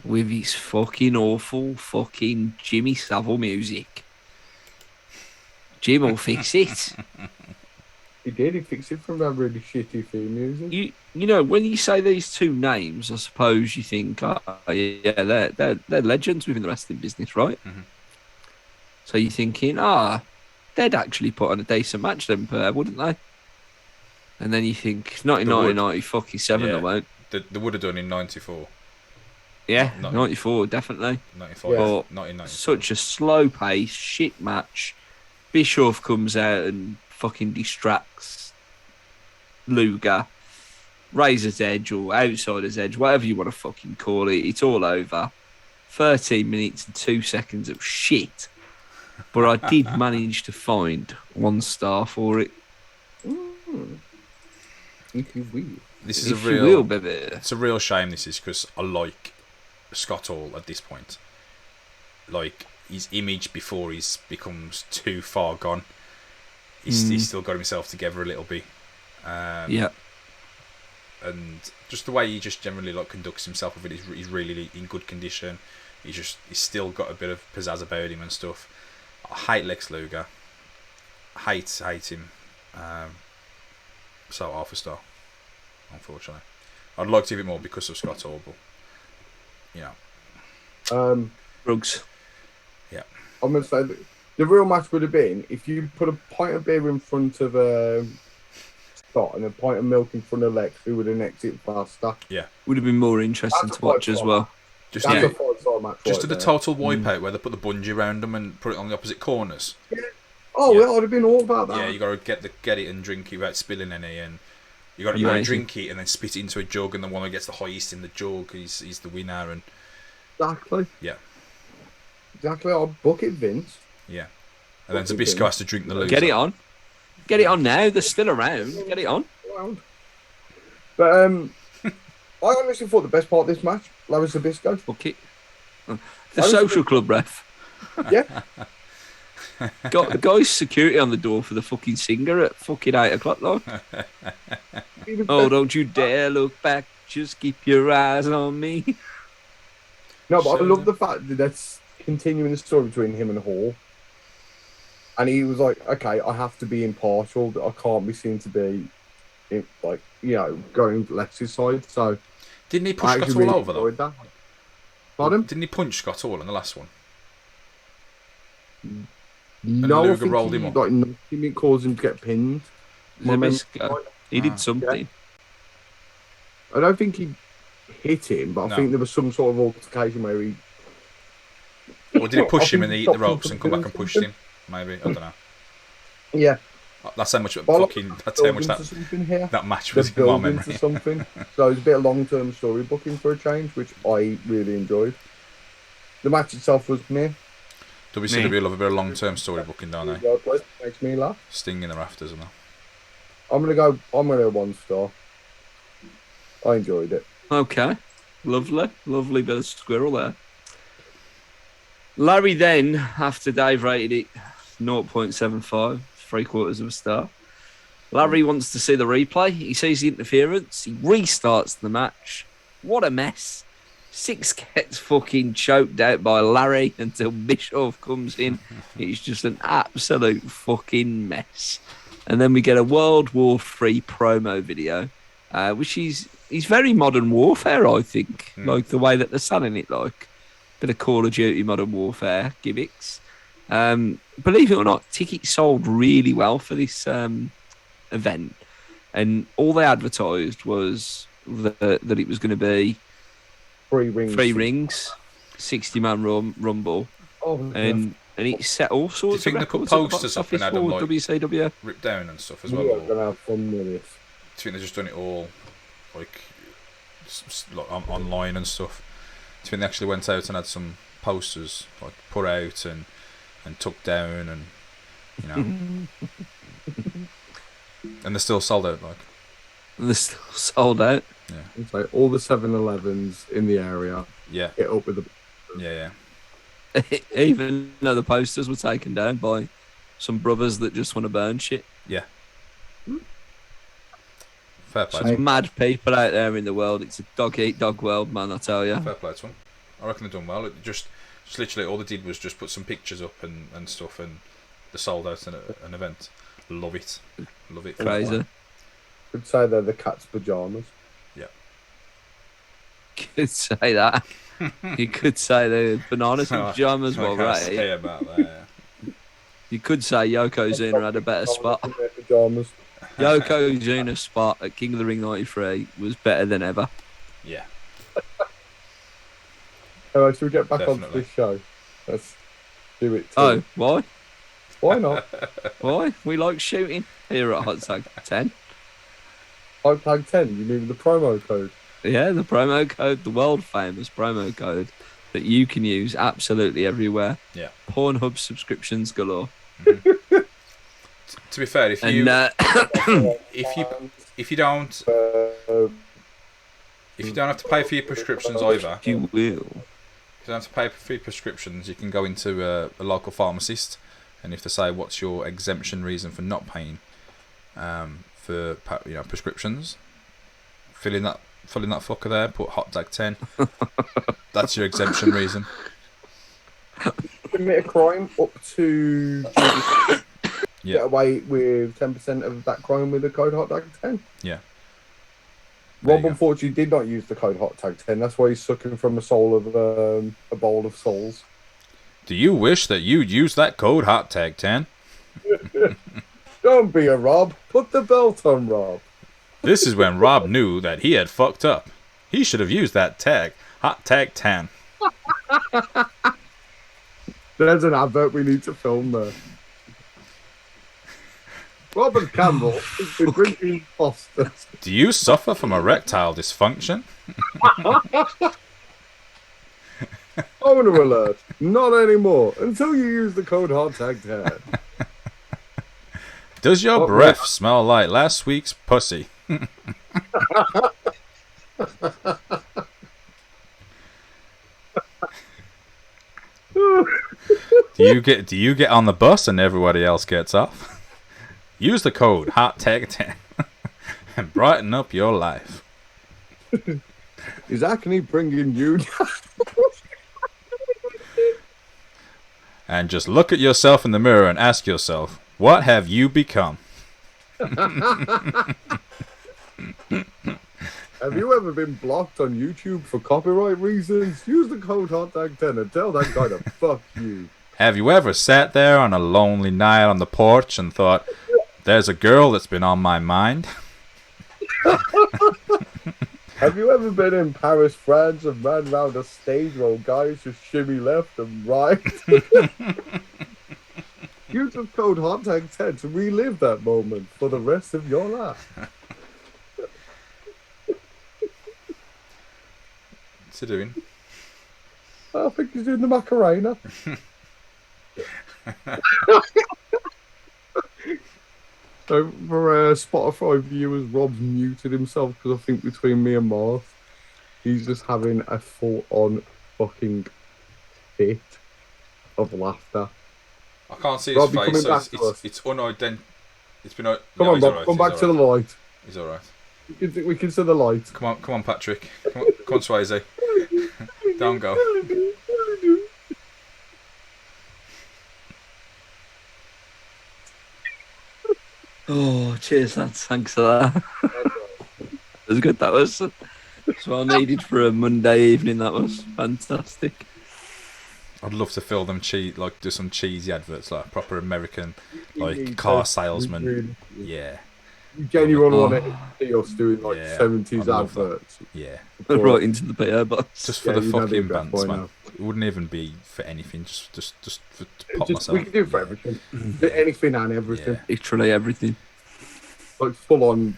with his fucking awful fucking Jimmy Savile music. Jim will fix it. He did. He fixed it from that really shitty theme music. You know, when you say these two names, I suppose you think, oh, yeah, they're legends within the wrestling business, right? Mm-hmm. So you're thinking, they'd actually put on a decent match then, pair, wouldn't they? And then you think, not in They would. 1997, Yeah. they won't. They would have done in 94. Yeah, Not 94, definitely. 95, Yeah. But not in 94. such a slow pace, shit match. Bischoff comes out and fucking distracts Luger. Razor's Edge or Outsider's Edge, whatever you want to fucking call it. It's all over. 13 minutes and 2 seconds of shit. But I did manage to find 1 star for it. If you will. This is If a you real. will, baby. It's a real shame. This is because I like Scott Hall at this point. Like his image before he becomes too far gone. He's still got himself together a little bit. Yeah. And just the way he just generally like conducts himself with it, he's really in good condition. He's still got a bit of pizzazz about him and stuff. I hate Lex Luger. Hate him. So half a star, unfortunately. I'd like to give it more because of Scott Hall, but you know. Drugs. Yeah. I'm going to say that the real match would have been if you put a pint of beer in front of Scott and a pint of milk in front of Lex, who would have next it faster. Yeah. Would have been more interesting That's to watch a as well. Just That's yeah. a 5-star match. Just right to the there. total wipeout where they put the bungee around them and put it on the opposite corners. Oh, Yeah. yeah, I'd have been all about that. Yeah, you got to get it and drink it without spilling any, and you got to Amazing. drink it and then spit it into a jug, and the one that gets the highest in the jug is the winner. And Exactly. yeah, Exactly. I'll book it, Vince. yeah, and then Fucking Zabisco thing. has to drink the loser. Get it on. Get it on now. They're still around. Get it on. But I honestly thought the best part of this match, Larry Zabisco. Fuck it. The social club ref. Yeah. Got guys security on the door for the fucking singer at fucking 8 o'clock, though. Oh, don't you dare look back. Just keep your eyes on me. No, but I love the fact that that's continuing the story between him and Hall. And he was like, okay, I have to be impartial. I can't be seen to be, going Lex's side. So Didn't he push I Scott actually Hall really over though? enjoyed that. Pardon? Didn't he punch Scott Hall in the last one? No, I Luger think rolled he, him up. like, knocked him, it caused him to get pinned. My memory- Zabisco. He did something. I don't think he hit him, but I No. think there was some sort of altercation where he... Or did he push I him think and he he eat the stopped him ropes from and come back doing and pushed something. him? Maybe, I don't know. Yeah. That's how much Building that to something here. that match They're was in my building memory. to something. So it's a bit of long-term story booking for a change, which I really enjoyed. The match itself was meh. WCW love a bit of long-term story booking, don't they? Makes me laugh. Sting in the rafters and that. I'm gonna go 1 star. I enjoyed it. Okay. Lovely bit of squirrel there. Larry then, after Dave rated it 0.75, 3/4 of a star. Larry wants to see the replay. He sees the interference. He restarts the match. What a mess. Six gets fucking choked out by Larry until Bischoff comes in. It's just an absolute fucking mess. And then we get a World War III promo video, which is very modern warfare, I think. Like the way that they're selling it, like bit of Call of Duty Modern Warfare gimmicks. Believe it or not, tickets sold really well for this event, and all they advertised was that it was going to be 3 rings. 3 rings, 60-man rumble, Oh, and it set all sorts of think they put records at the posters box up and office had them, for like, WCW. Ripped down and stuff as we well. are gonna have fun with this. I think they've just done it all like like online and stuff. So when they actually went out and had some posters like put out and took down, and you know, and they're still sold out. Like They're still sold out. yeah, It's like all the 7-Elevens in the area. yeah, Get up with the. yeah. Even though the posters were taken down by some brothers that just want to burn shit. Yeah. Fair play. There's mad people out there in the world. It's a dog-eat-dog world, man, I tell you. Fair play to them. I reckon they've done well. It just literally all they did was just put some pictures up and stuff, and they sold out an event. Love it. Love it. Crazy. Could say they're the cat's pajamas. Yeah. Could say that. You could say the bananas and pajamas were right. Say about that. Yeah. You could say Yokozuna had a better spot. In their pajamas. Yokozuna's spot at King of the Ring 93 was better than ever. Yeah. Alright, should we get back onto Definitely. this show? Let's do it. Oh, why? Why not? Why? We like shooting here at Hot Tag 10. Hot Tag 10, you mean the promo code? Yeah, the promo code, the world famous promo code that you can use absolutely everywhere. Yeah. Pornhub subscriptions galore. To be fair, if And you if you don't have to pay for your prescriptions either, you will. if you don't have to pay for your prescriptions, you can go into a local pharmacist, and if they say what's your exemption reason for not paying for prescriptions, fill in that fucker there, put Hot Tag 10. That's your exemption reason. Commit a crime up to Yeah. get away with 10% of that crime with the code Hot Tag 10. Yeah. There Rob you go. unfortunately did not use the code Hot Tag 10. That's why he's sucking from a soul of a bowl of souls. Do you wish that you'd use that code Hot Tag 10? Don't be a Rob. Put the belt on, Rob. This is when Rob knew that he had fucked up. He should have used that tag, Hot Tag 10. There's an advert we need to film there. Robert Campbell is the drinking Fosters. Do you suffer from erectile dysfunction? Owner alert. Not anymore. Until you use the code Hot Tag 10. Does your What breath smell like last week's pussy? Do you get on the bus and everybody else gets off? Use the code Hot Tag 10 and brighten up your life. Is Acne bringing you And just look at yourself in the mirror and ask yourself, what have you become? Have you ever been blocked on YouTube for copyright reasons? Use the code Hot Tag 10 and tell that guy to fuck you. Have you ever sat there on a lonely night on the porch and thought, there's a girl that's been on my mind? Have you ever been in Paris, France and ran round a stage while guys just shimmy left and right? Use the code Hot Tag 10 to relive that moment for the rest of your life. What's he doing? I think he's doing the Macarena. So for Spotify viewers, Rob's muted himself because I think between me and Marth, he's just having a full-on fucking fit of laughter. I can't see Rob, his you face, coming so back to us? it's unidentified. It's been. Come on, Rob, come back to the light. He's alright. We can see the light. Come on, Patrick. Come on, Swayze. Don't go. Oh, cheers, lads. Thanks for that. That was good. That was well needed for a Monday evening. That was fantastic. I'd love to fill them do some cheesy adverts, like proper American, like need car to. salesman. Really. Yeah, You genuinely Oh. want to see us doing like Yeah, 70s I'd love that. adverts. yeah. Right into the PO box. Just for Yeah, the you know fucking the best bands, boy man. now. It wouldn't even be for anything. Just to pop Just, myself. we can do it for everything. Anything and everything. Yeah. Literally everything. Like full on,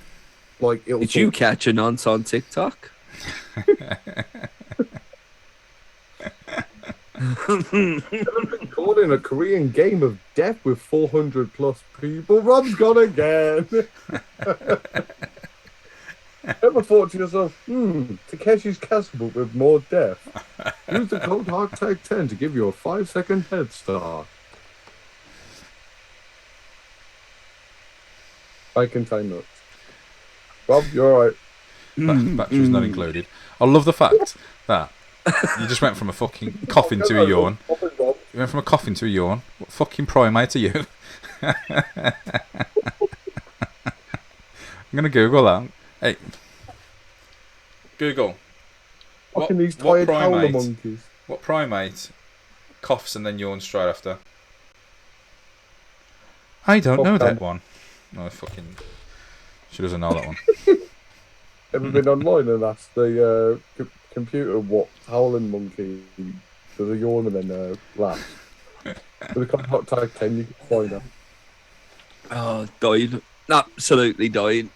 like it'll Did you catch a nonce on TikTok? Calling a Korean game of death with 400 plus people. Rob's gone again. Ever thought to yourself, Takeshi's Castle but with more death? Use the code HARTTAG10 to give you a 5-second head start. I contain nuts. Rob, you're alright. Batteries not included. I love the fact that you just went from a fucking coffin to a yawn. You went from a coffin to a yawn. What fucking primate are you? I'm going to Google that. Hey. Google. Fucking these tired howler monkeys. What primate coughs and then yawns straight after? I don't know that one. No, fucking... She doesn't know that one. Ever been online and asked the computer what howling monkey does a yawn and then laughs? With the hot tag 10, you can find out. Oh, dying. Absolutely dying.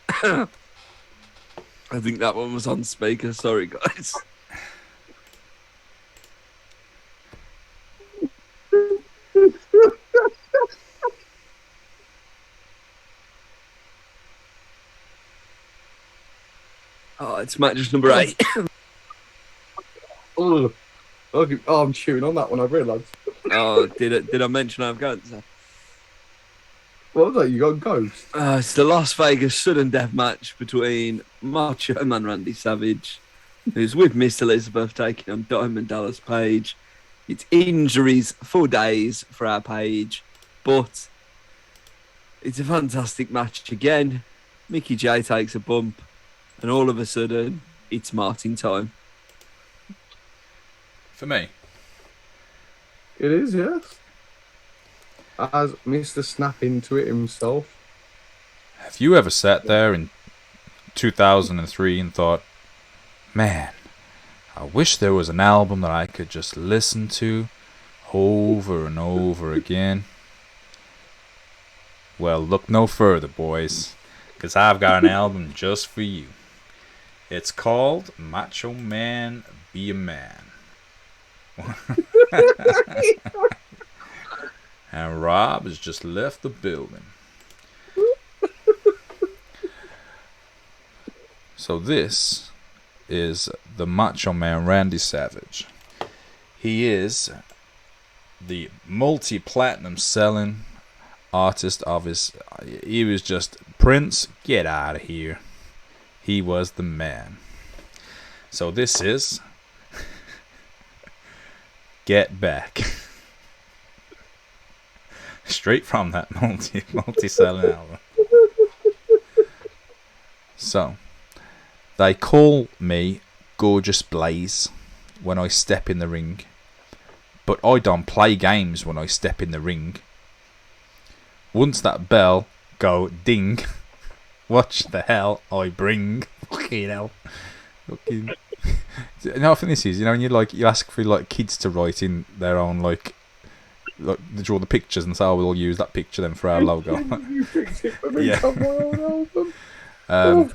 I think that one was on speaker. Sorry, guys. Oh, it's match number 8. Oh, I'm chewing on that one, I realised. Oh, did I mention I've cancer? What was that? You got ghost? It's the Las Vegas sudden death match between Macho Man Randy Savage, who's with Miss Elizabeth taking on Diamond Dallas Page. It's injuries for days for our Page, but it's a fantastic match again. Mickey J takes a bump, and all of a sudden, it's Martin time. For me? It is, yes. As Mr. Snap into it himself. Have you ever sat there in 2003 and thought, man, I wish there was an album that I could just listen to over and over again? Well, look no further, boys, because I've got an album just for you. It's called Macho Man, Be a Man. And Rob has just left the building. So this is the Macho Man Randy Savage. He is the multi-platinum selling artist of his... He was just, Prince, get out of here. He was the man. So this is Get Back. Straight from that multi-selling album. So, they call me Gorgeous Blaze when I step in the ring, but I don't play games when I step in the ring. Once that bell go ding, watch the hell I bring. Fucking hell. Fucking. You know, I think this is, you know, when you ask for like kids to write in their own like they draw the pictures and say, oh, we'll use that picture then for our logo. You fix it for me, Yeah. on my own album.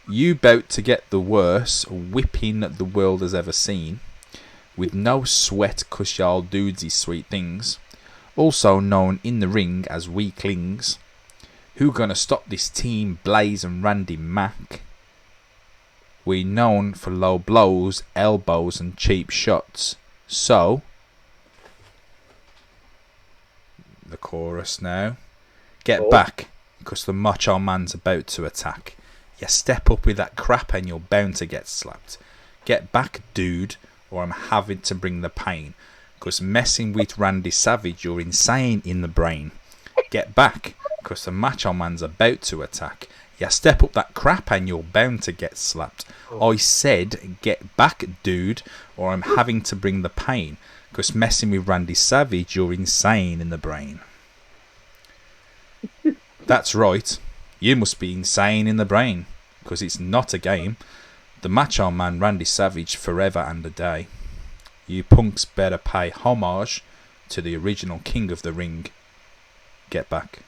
You bout to get the worst whipping the world has ever seen, with no sweat 'cause y'all dudesy sweet things, also known in the ring as weaklings. Who gonna stop this team, Blaze and Randy Mack? We known for low blows, elbows and cheap shots. So, the chorus now. Get back, 'cause the Macho Man's about to attack. You step up with that crap and you're bound to get slapped. Get back, dude, or I'm having to bring the pain. 'Cause messing with Randy Savage, you're insane in the brain. Get back, 'cause the Macho Man's about to attack. You step up that crap and you're bound to get slapped. I said, get back, dude, or I'm having to bring the pain. 'Cause messing with Randy Savage, you're insane in the brain. That's right. You must be insane in the brain. 'Cause it's not a game. The Macho Man Randy Savage forever and a day. You punks better pay homage to the original king of the ring. Get back.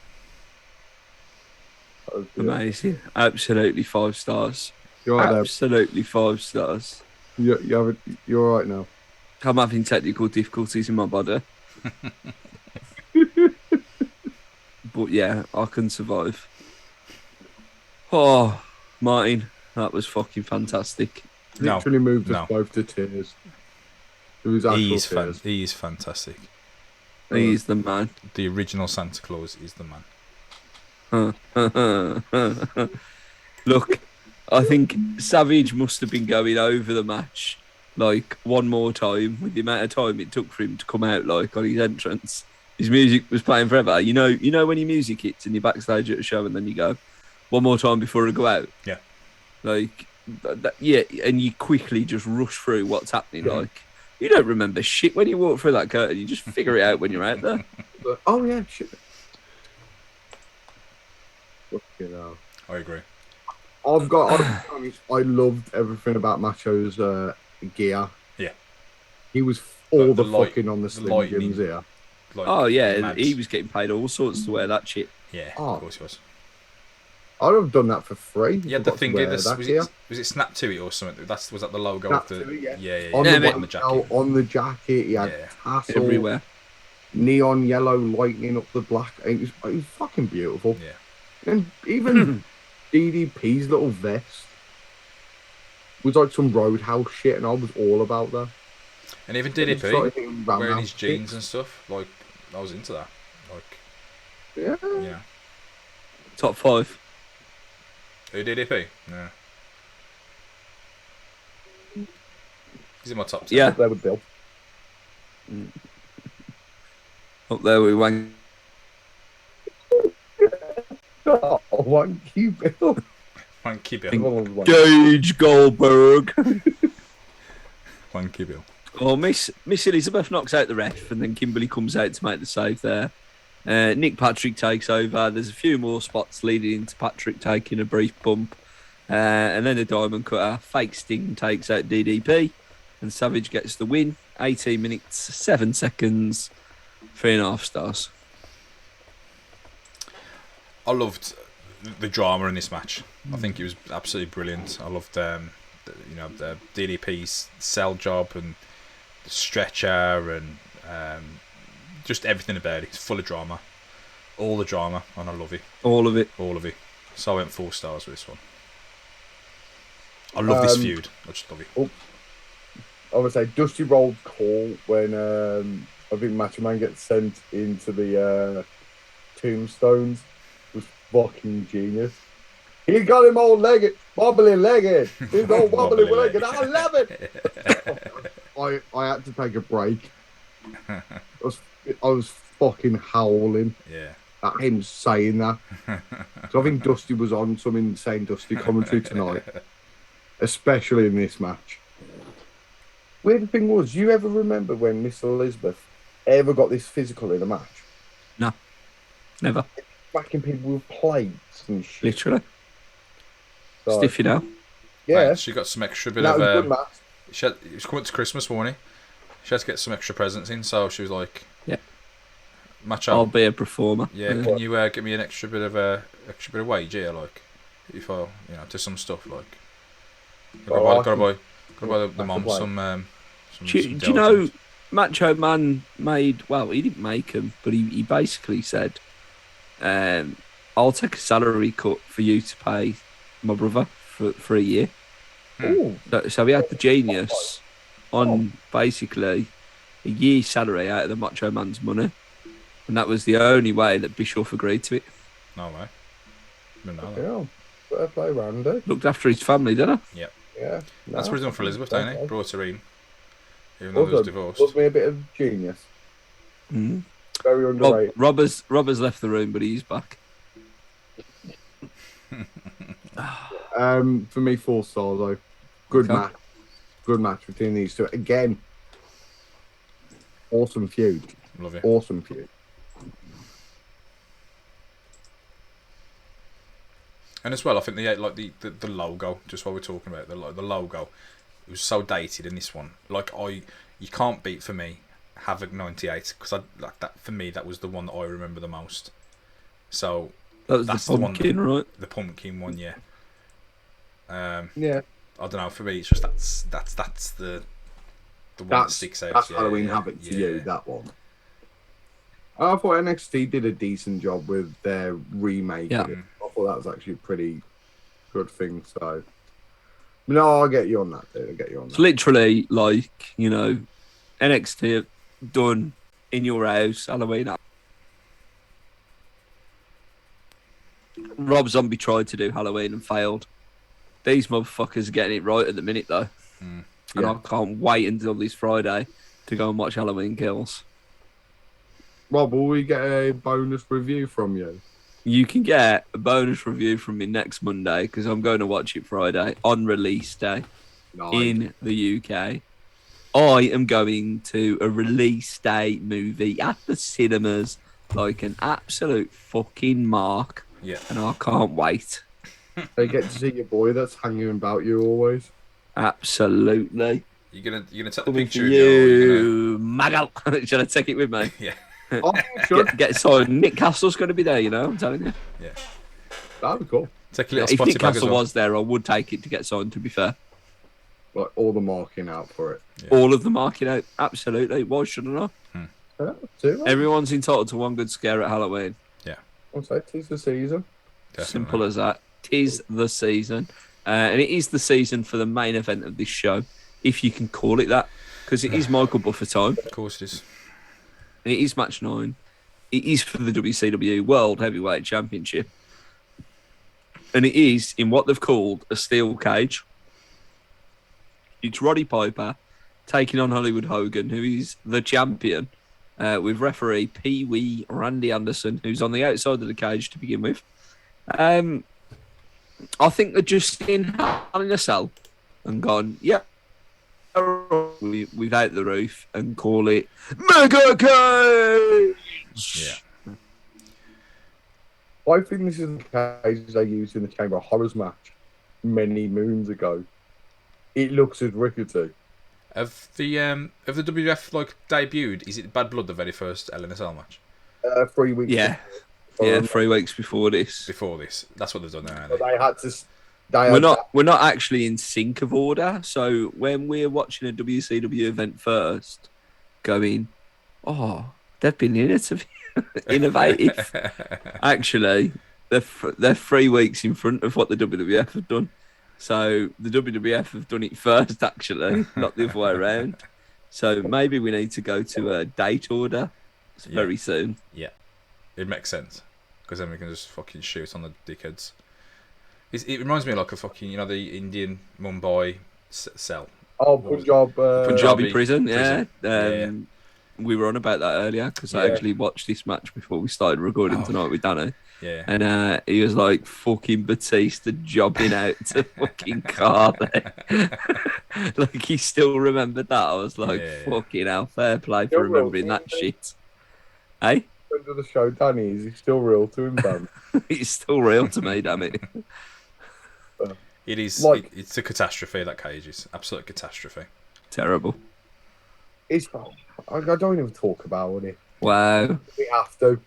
Amazing. Absolutely 5 stars. You're right there. Absolutely 5 stars. You're all right now. I'm having technical difficulties in my body. But yeah, I can survive. Oh, Martin, that was fucking fantastic. No, Literally moved us no. both to tears. It was actual tears. He is fantastic. He's the man. The original Santa Claus is the man. Look, I think Savage must have been going over the match like one more time with the amount of time it took for him to come out like on his entrance. His music was playing forever. You know when your music hits and you're backstage at a show and then you go one more time before I go out. Yeah. Like yeah, and you quickly just rush through what's happening. Like you don't remember shit when you walk through that curtain. You just figure it out when you're out there. Oh yeah, shit. Fucking hell. I agree. I'll be honest, I loved everything about Macho's gear. Yeah. He was all the light- fucking on the the Slim lightning. Jims here. Like, Oh yeah, mad. he was getting paid all sorts to wear that shit. Yeah, Oh. of course he was. I'd have done that for free. He had the Got to thing. wear Was that gear. it Snap to it or something? Was that the logo Snap of the? to it, yeah. Yeah. On Yeah, the mate. white belt, on the jacket, he had Yeah. tassel, Everywhere. neon yellow lightning up the black. It was fucking beautiful. Yeah. And even DDP's little vest was like some Roadhouse shit, and I was all about that. And even Started DDP thinking wearing Roundhouse his jeans kicks. and stuff. Like I was into that. Like Yeah. yeah. Top 5. Who DDP? No. He's in my top 10. Yeah. Up there with Bill. Up there we went. Oh, wanky Bill. Wanky Bill. Everyone was wanky. Gage Goldberg. Wanky Bill. Oh, Miss Elizabeth knocks out the ref, and then Kimberly comes out to make the save there. Nick Patrick takes over. There's a few more spots leading into Patrick taking a brief bump. And then the Diamond Cutter, fake Sting, takes out DDP. And Savage gets the win. 18 minutes, 7 seconds, 3.5 stars. I loved the drama in this match. I think it was absolutely brilliant. I loved the DDP's cell job and the stretcher and just everything about it. It's full of drama. All the drama, and I love it. All of it. All of it. So I went 4 stars with this one. I love this feud. I just love it. I would say Dusty Rhodes' call when I think Macho Man gets sent into the tombstones was fucking genius. He got him all legged, wobbly legged. He's all wobbly legged. I love it. I had to take a break. I was fucking howling Yeah. at him saying that. So I think Dusty was on some insane Dusty commentary tonight, especially in this match. Weird thing was, you ever remember when Miss Elizabeth ever got this physical in a match? No. Never. Whacking people with plates and shit. Literally. So, Stiff, you know. yeah. Right, she got some extra bit That was a of. good match. It was coming to Christmas morning. She had to get some extra presents in, so she was like, Yeah. Macho. I'll be a performer. Yeah, can you give me an extra bit of wage here, like, if I, do some stuff, like, gotta buy the mom some. Do you know, Macho Man made, well, he didn't make them, but he basically said, I'll take a salary cut for you to pay my brother for a year. Ooh. So he had the genius on basically a year's salary out of the Macho Man's money. And that was the only way that Bischoff agreed to it. No way. Didn't know that. Yeah. Fair play, Randy. Looked after his family, didn't he? Yeah. That's what he's done for Elizabeth, fair ain't he? play. Brought her in, even though they was divorced. Loves me a bit of genius. Mm-hmm. Very underrated. Robert's left the room, but he's back. For me, 4 stars though. Good Okay. match. Good match between these two. Again, awesome feud. Love it. Awesome feud. And as well, I think the logo, just while we're talking about it, the logo, it was so dated in this one. Like you can't beat for me Havoc '98 because I like that for me that was the one that I remember the most. So That was that's the pumpkin, one, right? the pumpkin one, yeah. Yeah, I don't know. For me, it's just that's the one that sticks out. That's Halloween Havoc to you. That one. I thought NXT did a decent job with their remake of it. I thought that was actually a pretty good thing. So, no, I'll get you on that, dude. I'll get you on that. It's literally like, you know, NXT done in your house, Halloween. Rob Zombie tried to do Halloween and failed. These motherfuckers are getting it right at the minute, though. And I can't wait until this Friday to go and watch Halloween Kills. Rob, will we get a bonus review from you? You can get a bonus review from me next Monday because I'm going to watch it Friday on release day in the UK. I am going to a release day movie at the cinemas like an absolute fucking mark. Yeah. And I can't wait. They get to see your boy that's hanging about you always. Absolutely. You're gonna take the Coming picture. for you, Maggle. Shall I take it with me? Yeah. Oh, sure. Get signed. Nick Castle's going to be there, you know, I'm telling you. Yeah. That'd be cool. Take a little If spotty Nick bag as Castle well. was there, I would take it to get signed, to be fair. Like all the marking out for it. Yeah. All of the marking out. Absolutely. Why shouldn't I? Everyone's entitled to one good scare at Halloween. Yeah. I'll say 'tis the season. Definitely. Simple as that. 'Tis the season. And it is the season for the main event of this show, if you can call it that, because it is Michael Buffer time. Of course it is. And it is match 9. It is for the WCW World Heavyweight Championship. And it is in what they've called a steel cage. It's Roddy Piper taking on Hollywood Hogan, who is the champion, with referee Pee Wee Randy Anderson, who's on the outside of the cage to begin with. I think they're just in Hell in a Cell and gone, yeah, without the roof and call it Mega Cage. Yeah. I think this is the cage they used in the Chamber of Horrors match many moons ago. It looks as rickety. Have the WWF like debuted? Is it Bad Blood the very first LNSL match? 3 weeks. Yeah. Yeah, 3 weeks before this. Before this, that's what they've done now. But they had to. We're not actually in sync of order. So when we're watching a WCW event first, going, oh, they've been innovative. Actually, they're 3 weeks in front of what the WWF have done. So the WWF have done it first, actually, not the other way around. So maybe we need to go to a date order very soon. Yeah, it makes sense because then we can just fucking shoot on the dickheads. It reminds me of like a fucking, you know, the Indian Mumbai cell. Oh, Punjabi prison, yeah. Yeah. We were on about that earlier because I actually watched this match before we started recording tonight with Danny. Yeah. And he was like fucking Batista jobbing out to fucking Carly. Like he still remembered that. I was like, fucking hell, fair play for remembering that shit. Hey? Friend of the show, Danny, is he still real to him, Dan? It's still real to me, damn it. It is. Like, it's a catastrophe. That cage is absolute catastrophe. Terrible. I don't even talk about it. Wow. We have to.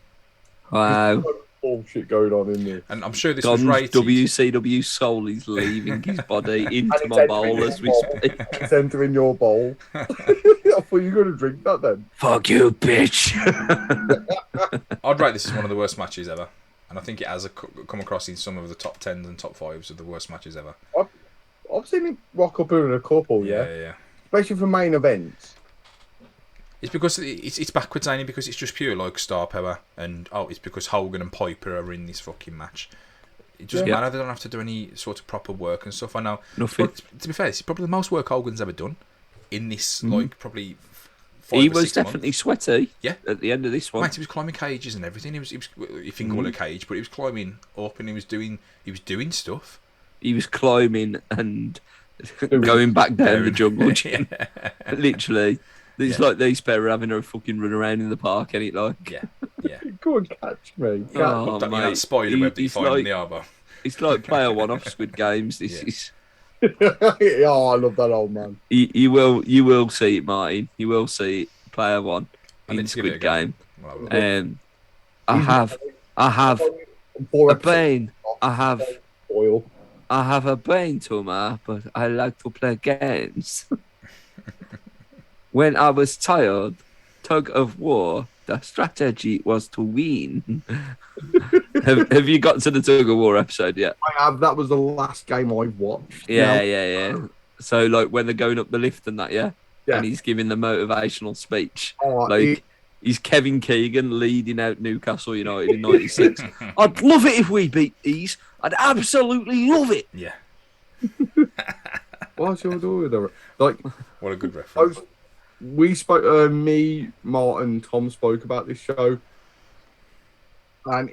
Wow. There's so much bullshit going on in there. And I'm sure this Don's was rated. WCW soul is leaving his body into my bowl as we speak. It's entering your bowl. I thought you were going to drink that then. Fuck you, bitch. I'd rate this as one of the worst matches ever. And I think it has come across in some of the top 10s and top 5s of the worst matches ever. I've seen it rock up in a couple, Yeah. Especially for main events. It's because it's backwards, ain't it? Because it's just pure like star power, and it's because Hogan and Piper are in this fucking match. It doesn't matter. They don't have to do any sort of proper work and stuff. I know. Nothing. But, to be fair, it's probably the most work Hogan's ever done in this. Like probably. 5 he or was 6 definitely months. sweaty. Yeah. At the end of this one, Mate, he was climbing cages and everything. He was if you can call it a cage, but he was climbing up and he was doing stuff. he was climbing and going back down the jungle gym. Literally. It's like these pair are having a fucking run around in the park, ain't it? Like, yeah. Go and catch me. Oh, That, mate. that spider web that you find like, in the arbour. It's like player one off Squid Games. This is. Oh, I love that old man. You will see it, Martin. You will see it. Player one in Squid Game. I have a pain. I I have a brain tumor, but I like to play games. When I was tired, tug of war, the strategy was to win. have you got to the tug of war episode yet? I have. That was the last game I watched. Yeah. So, like, when they're going up the lift and that, yeah? Yeah. And he's giving the motivational speech. Oh, like, he's Kevin Keegan leading out Newcastle United in 96. I'd love it if we beat these. I'd absolutely love it. Yeah. What's your doing? Like, what a good reference. We spoke. Me, Martin, Tom spoke about this show, and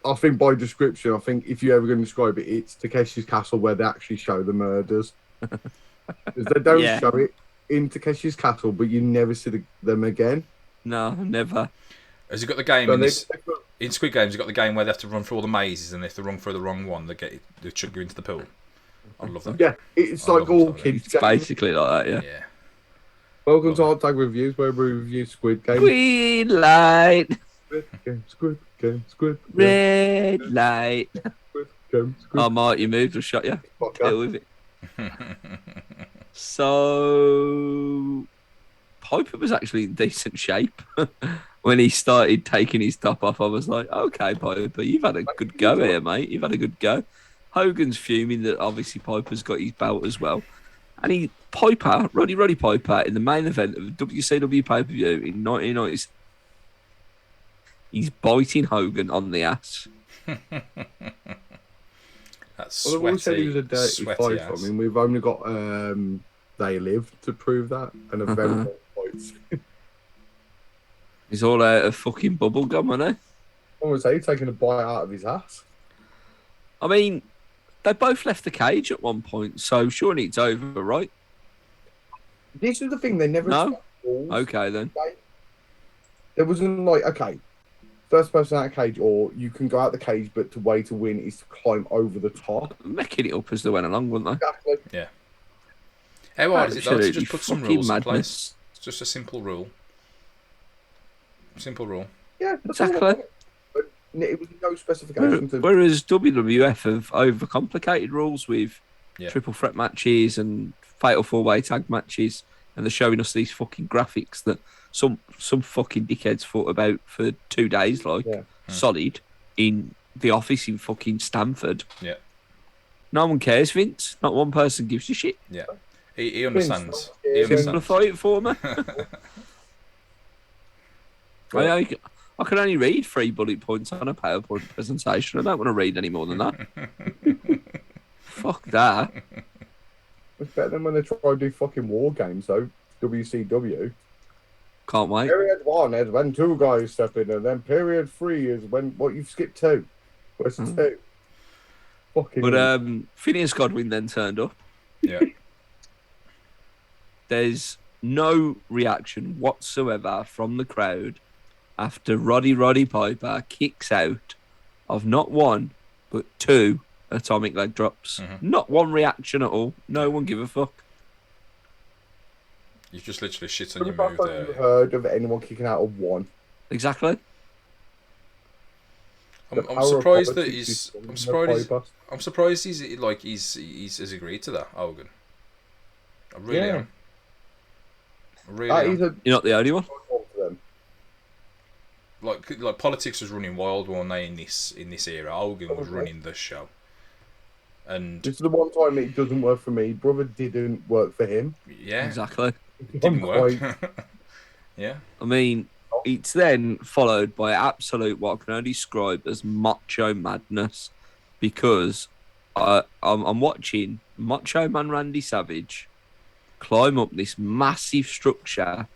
I think by description, I think if you're ever going to describe it, it's Takeshi's Castle where they actually show the murders. Because they don't show it in Takeshi's Castle, but you never see them again. No, never. Has he got the game in Squid Games? He's got the game where they have to run through all the mazes, and if they run through the wrong one, they chuck you into the pool. I love that. Yeah, it's like all kids. It's basically like that, Yeah. Welcome to Hot Tag Reviews, where we review Squid Game. Green light. Squid Game. Red light. Squid Game. Oh, Mark, you moved or shot you? Deal with it. So, Piper was actually in decent shape when he started taking his top off. I was like, okay, Piper, you've had a good go here, mate. You've had a good go. Hogan's fuming that obviously Piper's got his belt as well. And Roddy Piper, in the main event of WCW pay-per-view in 1990s, he's biting Hogan on the ass. That's sweaty. Well, said he was a dirty fight. I mean, we've only got They Live to prove that, and a very good fights. He's all out of fucking bubble gum, isn't he? I was say taking a bite out of his ass. I mean, they both left the cage at one point, so surely it's over, right? This is the thing, they never... No? Okay, then. There wasn't like, okay, first person out of the cage, or you can go out the cage, but the way to win is to climb over the top. Making it up as they went along, weren't they? Exactly. Yeah. How hard is it, though, to just put some rules in place? It's just a simple rule. Simple rule. Yeah, exactly. It was no specification. Whereas WWF have overcomplicated rules with triple threat matches and fatal four-way tag matches, and they're showing us these fucking graphics that some fucking dickheads thought about for 2 days, solid, in the office in fucking Stamford. Yeah. No one cares, Vince. Not one person gives a shit. Yeah. He understands. He understands. Simplify it for me. I can only read 3 bullet points on a PowerPoint presentation. I don't want to read any more than that. Fuck that. It's better than when they try to do fucking war games, though. WCW. Can't wait. Period 1 is when 2 guys step in, and then period 3 is when you've skipped 2. Where's 2? Fucking. But Phineas Godwin then turned up. Yeah. There's no reaction whatsoever from the crowd after Roddy Piper kicks out of not 1, but 2 atomic leg drops. Mm-hmm. Not one reaction at all. No one give a fuck. You just literally shit on your move there. I've heard of anyone kicking out of 1. Exactly. I'm surprised that he's. I'm surprised he's has agreed to that, Hogan. I really am. I really am. You're not the only one. Like politics was running wild, weren't they, in this era? Hogan was running the show. And this is the one time it doesn't work for me. Brother didn't work for him. Yeah. Exactly. It didn't work. Yeah. I mean, it's then followed by absolute what I can only describe as Macho Madness, because I'm watching Macho Man Randy Savage climb up this massive structure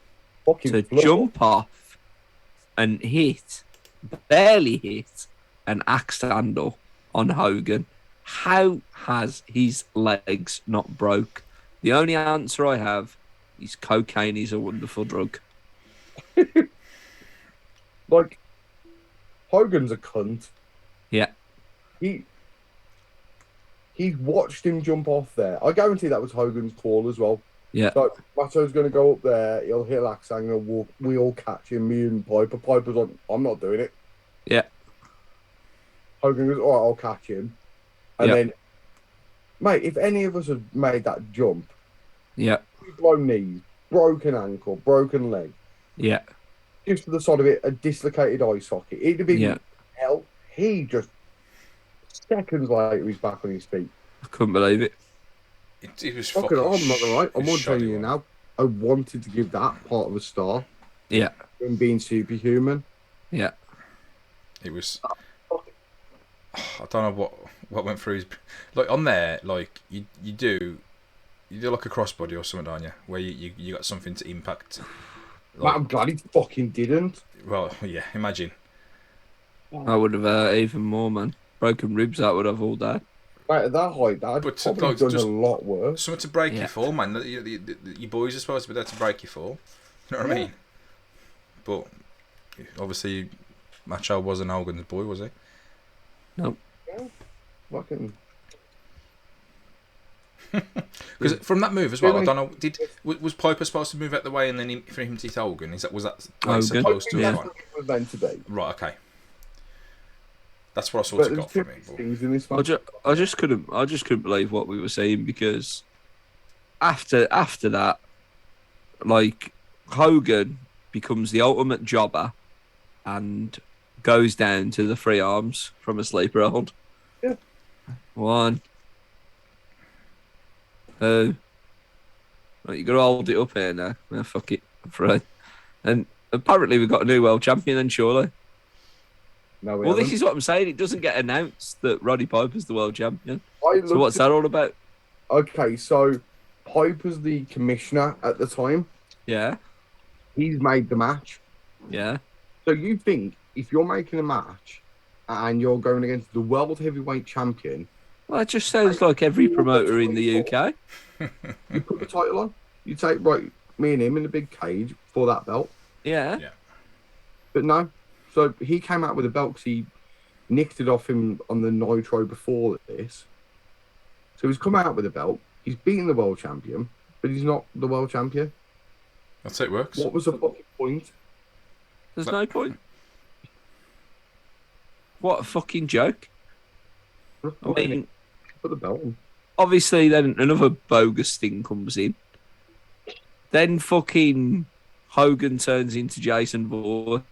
to jump off and barely hit an axe handle on Hogan. How has his legs not broke? The only answer I have is cocaine is a wonderful drug. Like, Hogan's a cunt. Yeah. He watched him jump off there. I guarantee that was Hogan's call as well. Yeah. So Macho's going to go up there, he'll hit axe and we all catch him, me and Piper. Piper's on, I'm not doing it. Yeah. Hogan goes, all right, I'll catch him. And then Mate, if any of us had made that jump, Yeah. blown knees, broken ankle, broken leg, Yeah. just to the side of it, a dislocated eye socket, it'd have been Yeah. hell. He just seconds later, he's back on his feet. I couldn't believe it. It was Fucking, fucking. I'm not gonna lie. I'm shoddy telling you one. now. I wanted to give that part of a star Yeah. in being superhuman. Yeah. It was. I don't know what went through his. Like on there, like you do like a crossbody or something, don't you? Where you got something to impact. Like, I'm glad he fucking didn't. Well, yeah. Imagine. I would have even more, man. Broken ribs, that would have all day. Right, at that height, that But probably like, done just a lot worse. something to break Yeah. your fall, man. Your boys are supposed to be there to break your fall. You know what I mean? But obviously, Macho wasn't Hogan's boy, was he? No. Yeah, fucking. Because from that move as well, I don't know. Was Piper supposed to move out the way and then for him to hit Hogan? Was that the way it's Hogan. supposed to Yeah. have That's gone? what it was meant to be. Right. Okay. That's what I sort But of there's got from different it. But things in this I one. just couldn't believe what we were seeing, because after that, like, Hogan becomes the ultimate jobber and goes down to the three arms from a sleeper hold. Yeah. 1, 2. Right, you got to hold it up here now. Fuck it. 3. And apparently we've got a new world champion then, surely. No, we Well, this haven't. is what I'm saying. It doesn't get announced that Roddy Piper's the world champion. I So what's that all about? Okay, so Piper's the commissioner at the time. Yeah. He's made the match. Yeah. So you think if you're making a match and you're going against the world heavyweight champion, Well, it just sounds like every promoter in the UK. you put the title on, you take, right, me and him in a big cage for that belt. Yeah. But no. So he came out with a belt because he nicked it off him on the Nitro before this. So he's come out with a belt. He's beaten the world champion, but he's not the world champion. that's how it works. What was the fucking point? There's no point. What a fucking joke. I mean, Put the belt on. obviously then another bogus thing comes in. Then fucking Hogan turns into Jason Voorhees.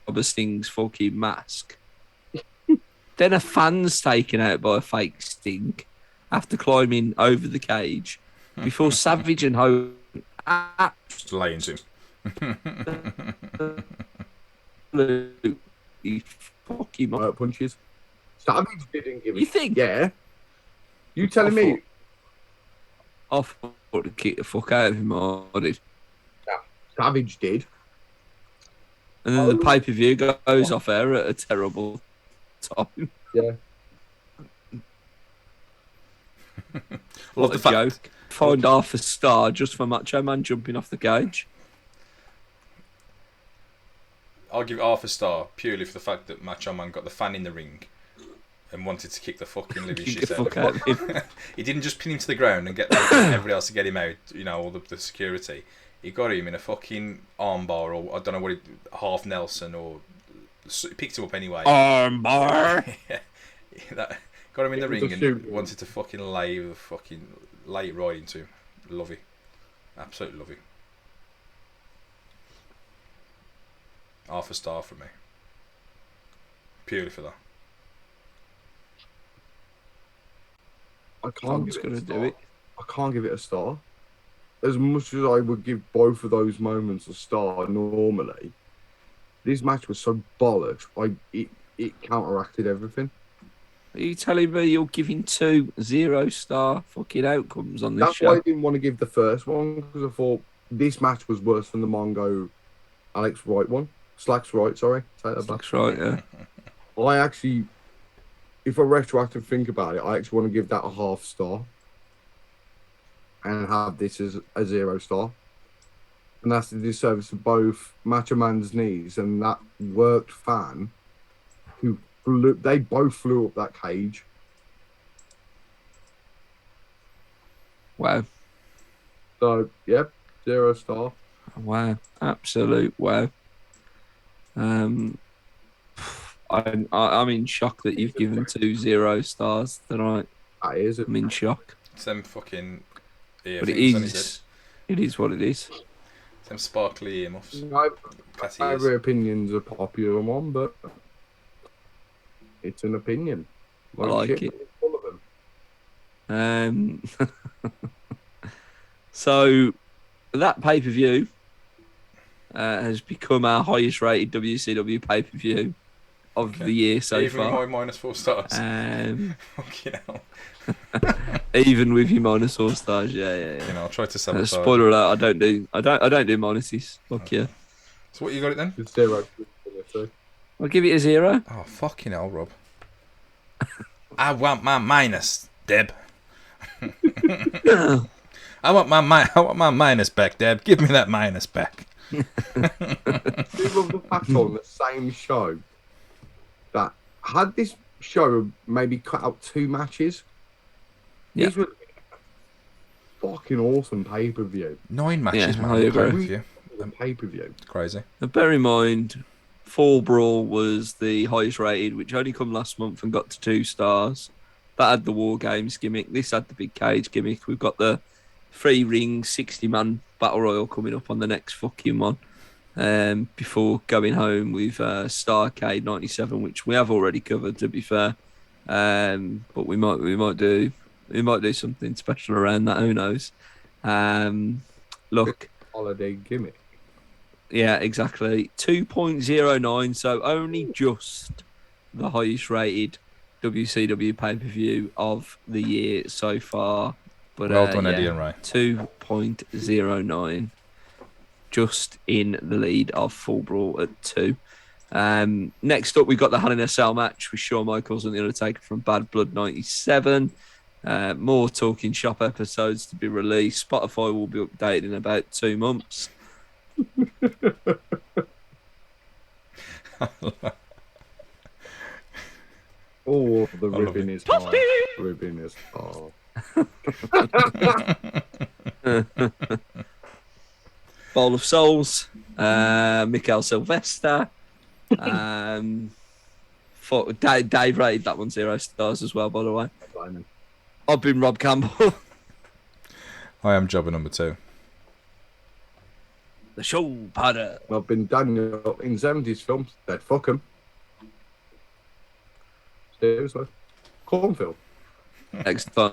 Robert Sting's fucking mask. Then a fan's taken out by a fake Sting after climbing over the cage before Savage and Hogan Just lay into him. absolutely fuck him up. Punches. Savage didn't give a You think? Yeah. You telling me? I thought to kick the fuck out of him, I did. Savage did. And then the pay-per-view goes off air at a terrible time. Yeah. What the a fact- joke. Find half a star just for Macho Man jumping off the cage. I'll give half a star purely for the fact that Macho Man got the fan in the ring and wanted to kick the fucking living Kick shit the out fuck of out him. of him. He didn't just pin him to the ground and get everybody else to get him out, you know, all the security. He got him in a fucking armbar, or I don't know what it, half Nelson, or he picked him up anyway. Armbar. That, got him in the It was ring a and shoot. wanted to fucking lay it right into him. Love it. Absolutely love it. Half a star for me. Purely for that. I can't I'm give just it a gonna do star. it. I can't give it a star. As much as I would give both of those moments a star normally, this match was so bollocks. It counteracted everything. Are you telling me you're giving 2 0-star fucking outcomes on this That's why I show? didn't want to give the first one, because I thought this match was worse than the Mongo Alex Wright one. Slacks Wright, sorry. Take that back. That's right, yeah. I actually, if I retroactive think about it, I actually want to give that a half star and have this as a 0 star. And that's the disservice of both Macho Man's knees and that worked fan who they both flew up that cage. Wow. So, yep, 0 star. Wow. Absolute wow. I'm in shock that you've given 2 0 stars tonight. That is it. I'm in shock. It's them fucking ear But it things, isn't it? is. It is what it is. It's them sparkly earmuffs. My Catty ears. favourite opinion's a popular one, but it's an opinion. I like shit, it. All of them. So that pay-per-view has become our highest rated WCW pay-per-view of the year so Even far. with my -4 stars. Fucking hell. Even with your -4 stars, yeah. You know, I'll try to sabotage. Spoiler alert: I don't do minuses. Fuck yeah. So what you got it then? It's 0. I'll give it a 0. Oh fucking hell, Rob. I want my minus, Deb. I want my minus back, Deb. Give me that minus back. Do you love the fact on the same show that had this show maybe cut out 2 matches? Yeah. These were fucking awesome pay-per-view. 9 matches, Yeah, man. I agree. Pay-per-view. Pay-per-view. It's crazy. Now, bear in mind, Fall Brawl was the highest rated, which only come last month and got to 2 stars. That had the War Games gimmick. This had the big cage gimmick. We've got the 3-ring, 60-man battle royal coming up on the next fucking one. Before going home with Starcade 97, which we have already covered, to be fair. But we might do something special around that. Who knows? Look. Holiday gimmick. Yeah, exactly. 2.09, so only just the highest rated WCW pay-per-view of the year so far. But, well done, Eddie and Ray. 2.09. Just in the lead of Full Brawl at 2. Next up, we've got the Hell in a Cell match with Shawn Michaels and The Undertaker from Bad Blood 97. More Talking Shop episodes to be released. Spotify will be updated in about 2 months. Oh, the ribbon is hard. Ribbon is hard. Bowl of Souls, Mikael Sylvester. Dave rated that one 0 stars as well, by the way. I've been Rob Campbell. I am jobber number 2. The show padder. I've been Daniel in 70s films. They'd fuck 'em. Seriously. Cornfield. Next time.